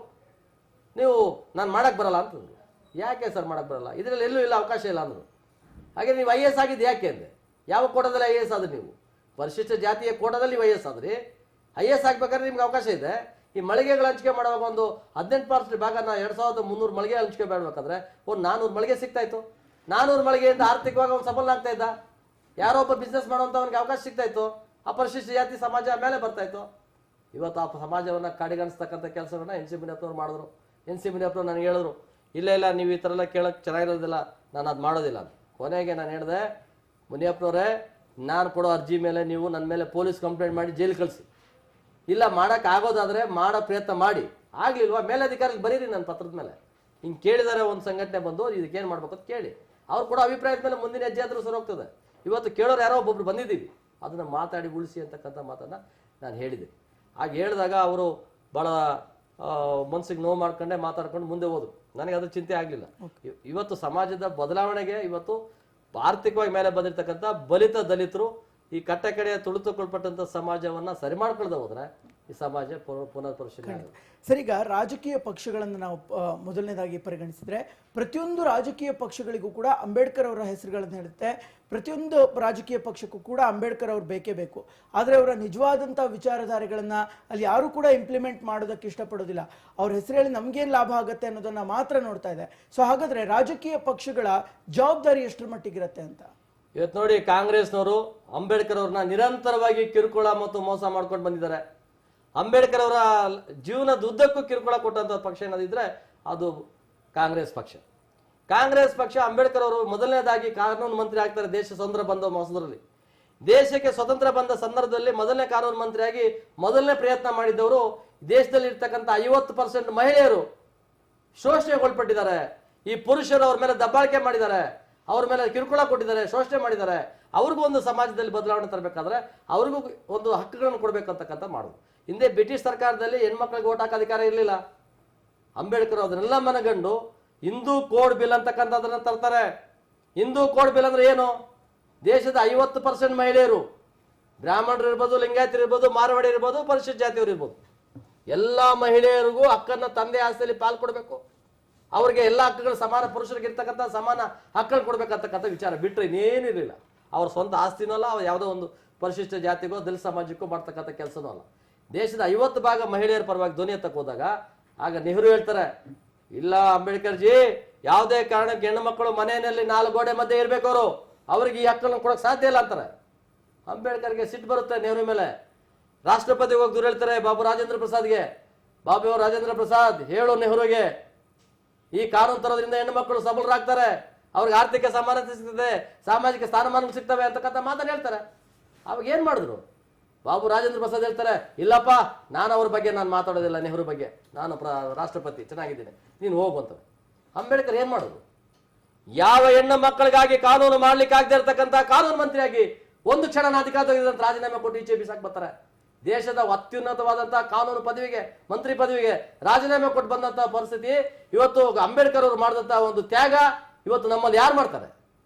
ನಾನು ಮಾಡಕ್ಕೆ ಬರಲ್ಲ ಅಂತಂದ್ರು. ಯಾಕೆ ಸರ್ ಮಾಡಕ್ಕೆ ಬರಲ್ಲ? ಇದರಲ್ಲಿ ಎಲ್ಲೂ ಇಲ್ಲ, ಅವಕಾಶ ಇಲ್ಲ ಅಂದರು. ಹಾಗೆ ನೀವು IAS ಆಗಿದ್ದು ಯಾಕೆ ಅಂದೆ? ಯಾವ ಕೋಟದಲ್ಲಿ IAS ಆದ್ರಿ? ನೀವು ಪರಿಶಿಷ್ಟ ಜಾತಿಯ ಕೋಟದಲ್ಲಿ IAS ಆದ್ರಿ. IAS ಆಗ್ಬೇಕಾದ್ರೆ ನಿಮ್ಗೆ ಅವಕಾಶ ಇದೆ. ಈ ಮಳಿಗೆಗಳು ಹಂಚಿಕೆ ಮಾಡುವಾಗ ಒಂದು 18% ಭಾಗನ 2300 ಮಳಿಗೆ ಹಂಚಿಕೆ ಮಾಡಬೇಕಾದ್ರೆ ಒಂದು 400 ಮಳಿಗೆ ಸಿಗ್ತಾ ಇತ್ತು. 400 ಮಳಿಗೆಯಿಂದ ಆರ್ಥಿಕವಾಗಿ ಒಂದು ಸಫಲ ಆಗ್ತಾ ಇದ್ದ. ಯಾರೋ ಒಬ್ಬ ಬಿಸ್ನೆಸ್ ಮಾಡುವಂಥವನಿಗೆ ಅವಕಾಶ ಸಿಗ್ತಾ ಇತ್ತು. ಅಪರಿಶಿಷ್ಟ ಜಾತಿ ಸಮಾಜ ಮೇಲೆ ಬರ್ತಾ ಇತ್ತು. ಇವತ್ತು ಆ ಸಮಾಜವನ್ನು ಕಡೆಗಣಿಸ್ತಕ್ಕಂಥ ಕೆಲಸವನ್ನ NC ಮುನಿಯಪ್ಪನವ್ರು ಮಾಡಿದ್ರು. NC ಮುನಿಯಪ್ಪನವ್ರು ನನಗೆ ಹೇಳಿದ್ರು, ಇಲ್ಲ ನೀವು ಈ ಥರ ಎಲ್ಲ ಕೇಳೋಕ್ಕೆ ಚೆನ್ನಾಗಿರೋದಿಲ್ಲ, ನಾನು ಅದು ಮಾಡೋದಿಲ್ಲ ಅಂತ. ಕೊನೆಗೆ ನಾನು ಹೇಳಿದೆ, ಮುನಿಯಪ್ಪನವರೇ, ನಾನು ಕೊಡೋ ಅರ್ಜಿ ಮೇಲೆ ನೀವು ನನ್ನ ಮೇಲೆ ಪೊಲೀಸ್ ಕಂಪ್ಲೇಂಟ್ ಮಾಡಿ ಜೈಲು ಕಳಿಸಿ, ಇಲ್ಲ ಮಾಡೋಕ್ಕೆ ಆಗೋದಾದರೆ ಮಾಡೋ ಪ್ರಯತ್ನ ಮಾಡಿ, ಆಗಲಿಲ್ವಾ ಮೇಲಧಿಕಾರಿಗೆ ಬರೀರಿ ನನ್ನ ಪತ್ರದ ಮೇಲೆ. ಹಿಂಗೆ ಕೇಳಿದರೆ ಒಂದು ಸಂಘಟನೆ ಬಂದು ಇದಕ್ಕೇನು ಮಾಡ್ಬೇಕು ಅಂತ ಕೇಳಿ, ಅವ್ರು ಕೊಡೋ ಅಭಿಪ್ರಾಯದ ಮೇಲೆ ಮುಂದಿನ ಹೆಜ್ಜೆ ಆದರೂ ಸರಿ ಹೋಗ್ತದೆ. ಇವತ್ತು ಕೇಳೋರು ಯಾರೋ ಒಬ್ಬೊಬ್ರು ಬಂದಿದ್ದೀವಿ, ಅದನ್ನು ಮಾತಾಡಿ ಉಳಿಸಿ ಅಂತಕ್ಕಂಥ ಮಾತನ್ನು ನಾನು ಹೇಳಿದೆ. ಹಾಗೆ ಹೇಳಿದಾಗ ಅವರು ಭಾಳ ಮನಸ್ಸಿಗೆ ನೋವು ಮಾಡ್ಕೊಂಡೆ ಮಾತಾಡ್ಕೊಂಡು ಮುಂದೆ ಹೋದ್ರು. ನನಗೆ ಅದ್ರ ಚಿಂತೆ ಆಗಲಿಲ್ಲ. ಇವತ್ತು ಸಮಾಜದ ಬದಲಾವಣೆಗೆ ಇವತ್ತು ಆರ್ಥಿಕವಾಗಿ ಮೇಲೆ ಬಂದಿರತಕ್ಕಂಥ ದಲಿತರು ಈ ಕಟ್ಟ ಕಡೆಯ ತುಳಿತುಕೊಳ್ಪಟ್ಟಂಥ ಸಮಾಜವನ್ನು ಸರಿ ಮಾಡ್ಕೊಳ್ದೆ ಹೋದ್ರೆ ಈ ಸಮಾಜ ಪುನರ್ ಪರಿಶೀಲನೆ ಆಗುತ್ತೆ. ಸರ್, ಈಗ ರಾಜಕೀಯ ಪಕ್ಷಗಳನ್ನು ನಾವು ಮೊದಲನೇದಾಗಿ ಪರಿಗಣಿಸಿದ್ರೆ ಪ್ರತಿಯೊಂದು ರಾಜಕೀಯ ಪಕ್ಷಗಳಿಗೂ ಕೂಡ ಅಂಬೇಡ್ಕರ್ ಅವರ ಹೆಸರುಗಳನ್ನು ಹೇಳುತ್ತೆ. ಪ್ರತಿಯೊಂದು ರಾಜಕೀಯ ಪಕ್ಷಕ್ಕೂ ಕೂಡ ಅಂಬೇಡ್ಕರ್ ಅವ್ರು ಬೇಕೇ ಬೇಕು. ಆದರೆ ಅವರ ನಿಜವಾದಂಥ ವಿಚಾರಧಾರೆಗಳನ್ನು ಅಲ್ಲಿ ಯಾರೂ ಕೂಡ ಇಂಪ್ಲಿಮೆಂಟ್ ಮಾಡೋದಕ್ಕೆ ಇಷ್ಟಪಡೋದಿಲ್ಲ. ಅವ್ರ ಹೆಸರು ಹೇಳಿ ನಮಗೇನು ಲಾಭ ಆಗುತ್ತೆ ಅನ್ನೋದನ್ನು ಮಾತ್ರ ನೋಡ್ತಾ ಇದೆ. ಸೊ ಹಾಗಾದರೆ ರಾಜಕೀಯ ಪಕ್ಷಗಳ ಜವಾಬ್ದಾರಿ ಎಷ್ಟರ ಮಟ್ಟಿಗಿರುತ್ತೆ ಅಂತ? ಇವತ್ತು ನೋಡಿ, ಕಾಂಗ್ರೆಸ್ನವರು ಅಂಬೇಡ್ಕರ್ ಅವ್ರನ್ನ ನಿರಂತರವಾಗಿ ಕಿರುಕುಳ ಮತ್ತು ಮೋಸ ಮಾಡ್ಕೊಂಡು ಬಂದಿದ್ದಾರೆ. ಅಂಬೇಡ್ಕರ್ ಅವರ ಜೀವನದ ಉದ್ದಕ್ಕೂ ಕಿರುಕುಳ ಕೊಟ್ಟಂತ ಪಕ್ಷ ಏನಾದಿದ್ರೆ ಅದು ಕಾಂಗ್ರೆಸ್ ಪಕ್ಷ. ಕಾಂಗ್ರೆಸ್ ಪಕ್ಷ ಅಂಬೇಡ್ಕರ್ ಅವರು ಮೊದಲನೇದಾಗಿ ಕಾನೂನು ಮಂತ್ರಿ ಆಗ್ತಾರೆ ದೇಶ ಸ್ವತಂತ್ರ ಬಂದ ಮೊದಲರಲ್ಲಿ. ದೇಶಕ್ಕೆ ಸ್ವತಂತ್ರ ಬಂದ ಸಂದರ್ಭದಲ್ಲಿ ಮೊದಲನೇ ಕಾನೂನು ಮಂತ್ರಿಯಾಗಿ ಮೊದಲನೇ ಪ್ರಯತ್ನ ಮಾಡಿದ್ದವರು ದೇಶದಲ್ಲಿ ಇರ್ತಕ್ಕಂಥ 50% ಮಹಿಳೆಯರು ಶೋಷಣೆಗೊಳಪಟ್ಟಿದ್ದಾರೆ. ಈ ಪುರುಷರು ಅವ್ರ ಮೇಲೆ ದಬ್ಬಾಳಿಕೆ ಮಾಡಿದ್ದಾರೆ, ಅವ್ರ ಮೇಲೆ ಕಿರುಕುಳ ಕೊಟ್ಟಿದ್ದಾರೆ, ಶೋಷಣೆ ಮಾಡಿದ್ದಾರೆ. ಅವ್ರಿಗೂ ಒಂದು ಸಮಾಜದಲ್ಲಿ ಬದಲಾವಣೆ ತರಬೇಕಾದ್ರೆ ಅವ್ರಿಗೂ ಒಂದು ಹಕ್ಕುಗಳನ್ನು ಕೊಡ್ಬೇಕಂತಕ್ಕಂಥ ಮಾಡೋದು. ಹಿಂದೆ ಬ್ರಿಟಿಷ್ ಸರ್ಕಾರದಲ್ಲಿ ಹೆಣ್ಮಕ್ಳಿಗೆ ಓಟ್ ಹಾಕೋ ಅಧಿಕಾರ ಇರಲಿಲ್ಲ. ಅಂಬೇಡ್ಕರ್ ಅದನ್ನೆಲ್ಲ ಮನಗಂಡು ಹಿಂದೂ ಕೋಡ್ ಬಿಲ್ ಅಂತಕ್ಕಂಥದ್ದನ್ನ ತರ್ತಾರೆ. ಹಿಂದೂ ಕೋಡ್ ಬಿಲ್ ಅಂದ್ರೆ ಏನು? ದೇಶದ 50% ಮಹಿಳೆಯರು, ಬ್ರಾಹ್ಮಣರು ಇರ್ಬೋದು, ಲಿಂಗಾಯತರು ಇರ್ಬೋದು, ಮಾರವಾಡಿ ಇರ್ಬೋದು, ಪರಿಶಿಷ್ಟ ಜಾತಿಯವರು ಇರ್ಬೋದು, ಎಲ್ಲ ಮಹಿಳೆಯರಿಗೂ ಹಕ್ಕನ್ನು ತಂದೆ ಆಸ್ತಿಯಲ್ಲಿ ಪಾಲು ಕೊಡಬೇಕು. ಅವ್ರಿಗೆ ಎಲ್ಲ ಹಕ್ಕುಗಳು ಸಮಾನ, ಪುರುಷರಿಗೆ ಇರ್ತಕ್ಕಂಥ ಸಮಾನ ಹಕ್ಕನ್ನು ಕೊಡ್ಬೇಕಂತಕ್ಕಂಥ ವಿಚಾರ ಬಿಟ್ಟರೆ ಇನ್ನೇನಿರಲಿಲ್ಲ. ಅವ್ರ ಸ್ವಂತ ಆಸ್ತಿನೂ ಅಲ್ಲ, ಅವ್ರು ಯಾವುದೋ ಒಂದು ಪರಿಶಿಷ್ಟ ಜಾತಿಗೋ ದಲಿತ ಸಮಾಜಕ್ಕೂ ಮಾಡ್ತಕ್ಕಂಥ ಕೆಲಸನೂ ಅಲ್ಲ. ದೇಶದ 50% ಮಹಿಳೆಯರ ಪರವಾಗಿ ಧ್ವನಿ ಎತ್ತಕ್ಕೆ ಹೋದಾಗ ಆಗ ನೆಹರು ಹೇಳ್ತಾರೆ, ಇಲ್ಲ ಅಂಬೇಡ್ಕರ್ ಜಿ, ಯಾವುದೇ ಕಾರಣಕ್ಕೆ ಹೆಣ್ಣು ಮಕ್ಕಳು ಮನೆಯಲ್ಲಿ 4 ಗೋಡೆ ಮಧ್ಯೆ ಇರಬೇಕು, ಅವ್ರಿಗೆ ಈ ಹಕ್ಕನ್ನು ಕೊಡೋಕೆ ಸಾಧ್ಯ ಇಲ್ಲ ಅಂತಾರೆ. ಅಂಬೇಡ್ಕರ್ಗೆ ಸಿಟ್ಟು ಬರುತ್ತೆ ನೆಹರು ಮೇಲೆ. ರಾಷ್ಟ್ರಪತಿಗೆ ಹೋಗಿ ದೂರ ಹೇಳ್ತಾರೆ ಬಾಬು ರಾಜೇಂದ್ರ ಪ್ರಸಾದ್ಗೆ, ಬಾಬು ರಾಜೇಂದ್ರ ಪ್ರಸಾದ್ ಹೇಳು ನೆಹರುಗೆ, ಈ ಕಾನೂನು ತರೋದ್ರಿಂದ ಹೆಣ್ಣು ಮಕ್ಕಳು ಸಬಲರಾಗ್ತಾರೆ, ಅವ್ರಿಗೆ ಆರ್ಥಿಕ ಸಮಾನತೆ ಸಿಗ್ತದೆ, ಸಾಮಾಜಿಕ ಸ್ಥಾನಮಾನ ಸಿಗ್ತವೆ ಅಂತಕ್ಕಂಥ ಮಾತನ್ನು ಹೇಳ್ತಾರೆ. ಅವಾಗ ಏನ್ ಮಾಡಿದ್ರು? ಬಾಬು ರಾಜೇಂದ್ರ ಪ್ರಸಾದ್ ಹೇಳ್ತಾರೆ, ಇಲ್ಲಪ್ಪ ನಾನು ಅವ್ರ ಬಗ್ಗೆ ನಾನು ಮಾತಾಡೋದಿಲ್ಲ, ನೆಹರು ಬಗ್ಗೆ ನಾನು ರಾಷ್ಟ್ರಪತಿ ಚೆನ್ನಾಗಿದ್ದೀನಿ, ನೀನು ಹೋಗು ಅಂತಾರೆ. ಅಂಬೇಡ್ಕರ್ ಏನ್ ಮಾಡಿದ್ರು? ಯಾವ ಹೆಣ್ಣು ಮಕ್ಕಳಿಗಾಗಿ ಕಾನೂನು ಮಾಡ್ಲಿಕ್ಕೆ ಆಗದೆ ಇರತಕ್ಕಂಥ ಕಾನೂನು ಮಂತ್ರಿಯಾಗಿ ಒಂದು ಕ್ಷಣ ಅಧಿಕಾರದಂತ ರಾಜೀನಾಮೆ ಕೊಟ್ಟು ಈಚೆ ಬಿಸಾಕ್ ಬರ್ತಾರೆ. ದೇಶದ ಅತ್ಯುನ್ನತವಾದಂತಹ ಕಾನೂನು ಪದವಿಗೆ, ಮಂತ್ರಿ ಪದವಿಗೆ ರಾಜೀನಾಮೆ ಕೊಟ್ಟು ಬಂದಂತಹ ಪರಿಸ್ಥಿತಿ ಇವತ್ತು ಅಂಬೇಡ್ಕರ್ ಅವರು ಮಾಡಿದಂತಹ ಒಂದು ತ್ಯಾಗ ಇವತ್ತು ನಮ್ಮಲ್ಲಿ ಯಾರು ಮಾಡ್ತಾರೆ?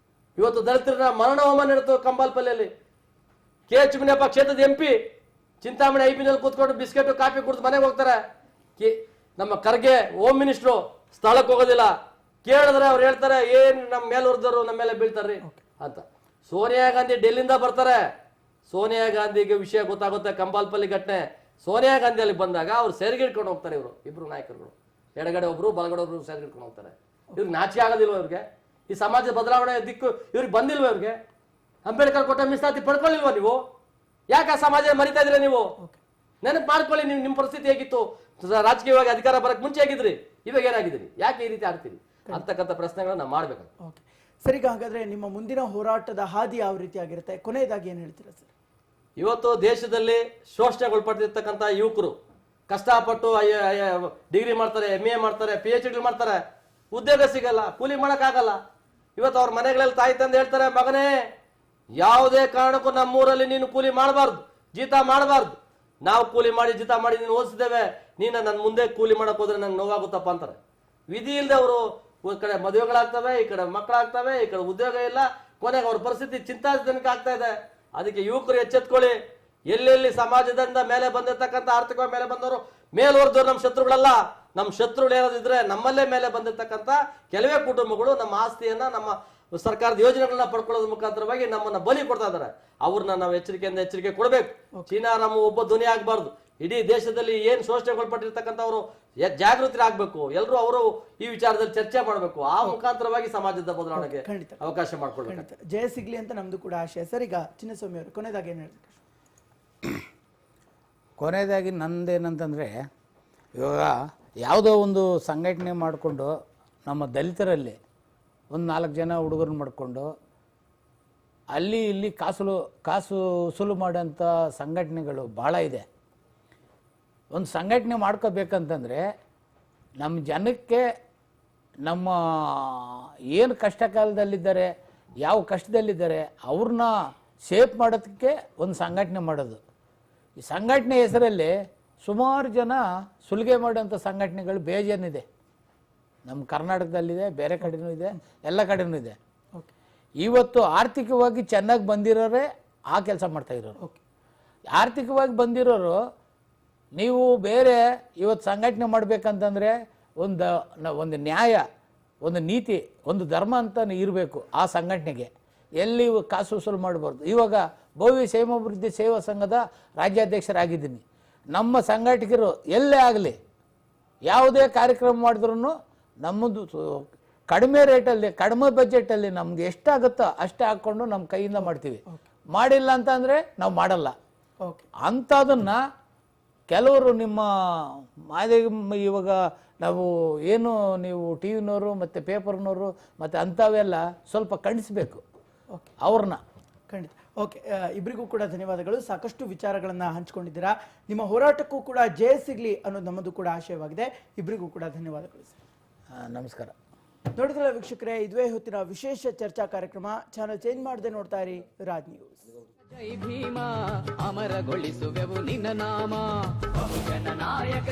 ಇವತ್ತು ದಲಿತರನ್ನ ಮರಣ ಹೋಮ ನಡೆತು ಕಂಬಾಲ್ಪಲ್ಲಿಯಲ್ಲಿ. ಕೆ ಎಚ್ ಮುನಿಯಪ್ಪ ಕ್ಷೇತ್ರದ MP ಚಿಂತಾಮಣಿ ಐಪಿನಲ್ಲಿ ಕೂತ್ಕೊಂಡು ಬಿಸ್ಕೆಟ್ ಕಾಫಿ ಕುಡಿದು ಮನೆಗೆ ಹೋಗ್ತಾರೆ. ನಮ್ಮ ಖರ್ಗೆ ಹೋಮ್ ಮಿನಿಸ್ಟ್ರು ಸ್ಥಳಕ್ಕೆ ಹೋಗೋದಿಲ್ಲ. ಕೇಳಿದ್ರೆ ಅವ್ರು ಹೇಳ್ತಾರೆ ಏನ್ ನಮ್ಮ ಮೇಲ್ವರ್ದವರು ನಮ್ಮ ಮೇಲೆ ಬೀಳ್ತಾರ್ರಿ ಅಂತ. ಸೋನಿಯಾ ಗಾಂಧಿ ಡೆಲ್ಲಿಂದ ಬರ್ತಾರೆ. ಸೋನಿಯಾ ಗಾಂಧಿಗೆ ವಿಷಯ ಗೊತ್ತಾಗುತ್ತೆ ಕಂಬಾಲ್ಪಲ್ಲಿ ಘಟನೆ. ಸೋನಿಯಾ ಗಾಂಧಿ ಅಲ್ಲಿ ಬಂದಾಗ ಅವ್ರು ಸೇರಿಗಿಡ್ಕೊಂಡು ಹೋಗ್ತಾರೆ. ಇವರು ಇಬ್ರು ನಾಯಕರುಗಳು, ಎಡಗಡೆ ಒಬ್ರು ಬಲಗಡೆ ಒಬ್ರು ಸೇರಿಗಿಡ್ಕೊಂಡು ಹೋಗ್ತಾರೆ. ಇವ್ರಿಗೆ ನಾಚಿಕೆ ಆಗೋದಿಲ್ವ? ಇವ್ರಿಗೆ ಈ ಸಮಾಜ ಬದಲಾವಣೆ ದಿಕ್ಕು ಇವ್ರಿಗೆ ಬಂದಿಲ್ವ? ಇವ್ರಿಗೆ ಅಂಬೇಡ್ಕರ್ ಕೊಟ್ಟ ಮೀಸಲಾತಿ ಪಡ್ಕೊಳ್ಳಿಲ್ವಾ ನೀವು? ಯಾಕೆ ಆ ಸಮಾಜ ಮರಿತಾ ಇದ್ರೆ ನೀವು? ನೆನಪು ಮಾಡ್ಕೊಳ್ಳಿ, ನೀವು ನಿಮ್ಮ ಪರಿಸ್ಥಿತಿ ಹೇಗಿತ್ತು, ರಾಜಕೀಯವಾಗಿ ಅಧಿಕಾರ ಬರಕ್ ಮುಂಚೆ ಹೇಗಿದ್ರಿ, ಇವಾಗ ಏನಾಗಿದ್ರಿ, ಯಾಕೆ ಈ ರೀತಿ ಆಡ್ತೀರಿ ಅಂತಕ್ಕಂಥ ಪ್ರಶ್ನೆಗಳನ್ನ ಮಾಡ್ಬೇಕು. ಸರಿ, ಹಾಗಾದ್ರೆ ನಿಮ್ಮ ಮುಂದಿನ ಹೋರಾಟದ ಹಾದಿ ಯಾವ ರೀತಿ ಆಗಿರುತ್ತೆ? ಕೊನೆಯದಾಗಿ ಏನ್ ಹೇಳ್ತೀರಾ ಸರ್? ಇವತ್ತು ದೇಶದಲ್ಲಿ ಶೋಷಣೆಗೊಳ್ಪಟ್ಟಿರ್ತಕ್ಕಂಥ ಯುವಕರು ಕಷ್ಟಪಟ್ಟು ಡಿಗ್ರಿ ಮಾಡ್ತಾರೆ, MA ಮಾಡ್ತಾರೆ, PhD ಮಾಡ್ತಾರೆ, ಉದ್ಯೋಗ ಸಿಗಲ್ಲ, ಕೂಲಿ ಮಾಡಕ್ಕಾಗಲ್ಲ. ಇವತ್ತು ಅವ್ರ ಮನೆಗಳಲ್ಲಿ ತಾಯಿ ತಂದೆ ಹೇಳ್ತಾರೆ, ಮಗನೇ ಯಾವುದೇ ಕಾರಣಕ್ಕೂ ನಮ್ಮೂರಲ್ಲಿ ನೀನು ಕೂಲಿ ಮಾಡಬಾರ್ದು, ಜೀತ ಮಾಡಬಾರ್ದು. ನಾವು ಕೂಲಿ ಮಾಡಿ ಜೀತ ಮಾಡಿ ನೀನು ಓದಿಸಿದ್ದೇವೆ, ನೀನು ನನ್ನ ಮುಂದೆ ಕೂಲಿ ಮಾಡಕ್ ಹೋದ್ರೆ ನಂಗೆ ನೋವಾಗುತ್ತಪ್ಪ ಅಂತಾರೆ. ವಿಧಿ ಇಲ್ಲದೆ ಅವರು ಈ ಕಡೆ ಮದುವೆಗಳಾಗ್ತವೆ, ಈ ಕಡೆ ಮಕ್ಕಳಾಗ್ತವೆ, ಈ ಕಡೆ ಉದ್ಯೋಗ ಇಲ್ಲ. ಕೊನೆಗೆ ಅವ್ರ ಪರಿಸ್ಥಿತಿ ಚಿಂತಾಜನಕ ಆಗ್ತಾ ಇದೆ. ಅದಕ್ಕೆ ಯುವಕರು ಎಚ್ಚೆತ್ಕೊಳ್ಳಿ. ಎಲ್ಲೆಲ್ಲಿ ಸಮಾಜದಿಂದ ಮೇಲೆ ಬಂದಿರ್ತಕ್ಕಂಥ ಆರ್ಥಿಕವಾಗಿ ಮೇಲೆ ಬಂದವರು ಮೇಲ್ವರ್ದವ್ರು ನಮ್ಮ ಶತ್ರುಗಳಲ್ಲ. ನಮ್ಮ ಶತ್ರುಗಳು ಏನಾದಿದ್ರೆ ನಮ್ಮಲ್ಲೇ ಮೇಲೆ ಬಂದಿರ್ತಕ್ಕಂಥ ಕೆಲವೇ ಕುಟುಂಬಗಳು ನಮ್ಮ ಆಸ್ತಿಯನ್ನ, ನಮ್ಮ ಸರ್ಕಾರದ ಯೋಜನೆಗಳನ್ನ ಪಡ್ಕೊಳ್ಳೋದ್ರ ಮುಖಾಂತರವಾಗಿ ನಮ್ಮನ್ನ ಬಲಿ ಕೊಡ್ತಾ ಇದಾರೆ. ಅವ್ರನ್ನ ನಾವು ಎಚ್ಚರಿಕೆ ಕೊಡಬೇಕು. ಚೀನಾ ನಮ್ಮ ಒಬ್ಬ ಧ್ವನಿ ಆಗ್ಬಾರ್ದು. ಇಡೀ ದೇಶದಲ್ಲಿ ಏನ್ ಶೋಷಣೆಗೊಳಪಟ್ಟಿರ್ತಕ್ಕಂಥವ್ರು ಜಾಗೃತಿ ಆಗ್ಬೇಕು. ಎಲ್ಲರೂ ಅವರು ಈ ವಿಚಾರದಲ್ಲಿ ಚರ್ಚೆ ಮಾಡಬೇಕು. ಆ ಮುಖಾಂತರವಾಗಿ ಸಮಾಜದ ಬದಲಾವಣೆಗೆ ಅವಕಾಶ ಮಾಡ್ಕೊಳ್ಬೇಕು. ಜಯ ಸಿಗ್ಲಿ ಅಂತ ನಮ್ದು ಕೂಡ ಆಶಯ. ಸರ್, ಈಗ ಚಿನ್ನಸ್ವಾಮಿ ಅವರು ಕೊನೆಯದಾಗಿ ಏನ್ ಹೇಳ್ತಾರೆ? ಕೊನೆಯದಾಗಿ ನಂದೇನಂತಂದರೆ, ಇವಾಗ ಯಾವುದೋ ಒಂದು ಸಂಘಟನೆ ಮಾಡಿಕೊಂಡು ನಮ್ಮ ದಲಿತರಲ್ಲಿ ಒಂದು 4 ಜನ ಹುಡುಗರನ್ನ ಮಾಡಿಕೊಂಡು ಅಲ್ಲಿ ಇಲ್ಲಿ ಕಾಸು ವಸೂಲು ಮಾಡೋಂಥ ಸಂಘಟನೆಗಳು ಭಾಳ ಇದೆ. ಒಂದು ಸಂಘಟನೆ ಮಾಡ್ಕೋಬೇಕಂತಂದರೆ ನಮ್ಮ ಜನಕ್ಕೆ, ನಮ್ಮ ಏನು ಕಷ್ಟ ಕಾಲದಲ್ಲಿದ್ದಾರೆ, ಯಾವ ಕಷ್ಟದಲ್ಲಿದ್ದಾರೆ ಅವ್ರನ್ನ ಸೇಫ್ ಮಾಡೋದಕ್ಕೆ ಒಂದು ಸಂಘಟನೆ ಮಾಡೋದು. ಈ ಸಂಘಟನೆ ಹೆಸರಲ್ಲಿ ಸುಮಾರು ಜನ ಸುಲಿಗೆ ಮಾಡೋಂಥ ಸಂಘಟನೆಗಳು ಬೇಜಾನಿದೆ. ನಮ್ಮ ಕರ್ನಾಟಕದಲ್ಲಿದೆ, ಬೇರೆ ಕಡೆನೂ ಇದೆ, ಎಲ್ಲ ಕಡೆನೂ ಇದೆ. ಇವತ್ತು ಆರ್ಥಿಕವಾಗಿ ಚೆನ್ನಾಗಿ ಬಂದಿರೋರೇ ಆ ಕೆಲಸ ಮಾಡ್ತಾ ಇರೋರು. ಆರ್ಥಿಕವಾಗಿ ಬಂದಿರೋರು ನೀವು ಬೇರೆ ಇವತ್ತು ಸಂಘಟನೆ ಮಾಡಬೇಕಂತಂದರೆ ಒಂದು ನ್ಯಾಯ, ಒಂದು ನೀತಿ, ಒಂದು ಧರ್ಮ ಅಂತ ಇರಬೇಕು ಆ ಸಂಘಟನೆಗೆ. ಎಲ್ಲಿ ಕಾಸು ವಸೂಲು ಮಾಡಬಾರ್ದು. ಇವಾಗ ಭವ್ಯ ಕ್ಷೇಮಾಭಿವೃದ್ಧಿ ಸೇವಾ ಸಂಘದ ರಾಜ್ಯಾಧ್ಯಕ್ಷರಾಗಿದ್ದೀನಿ. ನಮ್ಮ ಸಂಘಟಕರು ಎಲ್ಲೇ ಆಗಲಿ ಯಾವುದೇ ಕಾರ್ಯಕ್ರಮ ಮಾಡಿದ್ರೂ ನಮ್ಮದು ಕಡಿಮೆ ರೇಟಲ್ಲಿ, ಕಡಿಮೆ ಬಜೆಟಲ್ಲಿ ನಮ್ಗೆ ಎಷ್ಟಾಗುತ್ತೋ ಅಷ್ಟೇ ಹಾಕ್ಕೊಂಡು ನಮ್ಮ ಕೈಯಿಂದ ಮಾಡ್ತೀವಿ. ಮಾಡಿಲ್ಲ ಅಂತಂದರೆ ನಾವು ಮಾಡಲ್ಲ. ಅಂಥದನ್ನು ಕೆಲವರು ನಿಮ್ಮ ಇವಾಗ ನಾವು ಏನು ನೀವು TV ಮತ್ತು ಪೇಪರ್ನವರು ಮತ್ತು ಅಂಥವೆಲ್ಲ ಸ್ವಲ್ಪ ಖಂಡಿಸಬೇಕು ಅವ್ರನ್ನ. ಖಂಡಿತ. ಓಕೆ, ಇಬ್ಬರಿಗೂ ಕೂಡ ಧನ್ಯವಾದಗಳು. ಸಾಕಷ್ಟು ವಿಚಾರಗಳನ್ನು ಹಂಚಿಕೊಂಡಿದ್ದೀರಾ. ನಿಮ್ಮ ಹೋರಾಟಕ್ಕೂ ಕೂಡ ಜಯ ಸಿಗಲಿ ಅನ್ನೋದು ನಮ್ಮದು ಕೂಡ ಆಶಯವಾಗಿದೆ. ಇಬ್ಬರಿಗೂ ಕೂಡ ಧನ್ಯವಾದಗಳು ಸರ್. ನಮಸ್ಕಾರ. ನೋಡಿದ್ರಲ್ಲ ವೀಕ್ಷಕರೇ, ಇದುವೇ ಹೊತ್ತಿನ ವಿಶೇಷ ಚರ್ಚಾ ಕಾರ್ಯಕ್ರಮ. ಚಾನಲ್ ಚೇಂಜ್ ಮಾಡದೆ ನೋಡ್ತಾ ಇರಿ ರಾಜ್ ನ್ಯೂಸ್. ಜೈ ಭೀಮ, ಅಮರಗೊಳಿಸುವೆವು ನಿನ್ನ ನಾಮ. ಬಹುಜನ ನಾಯಕ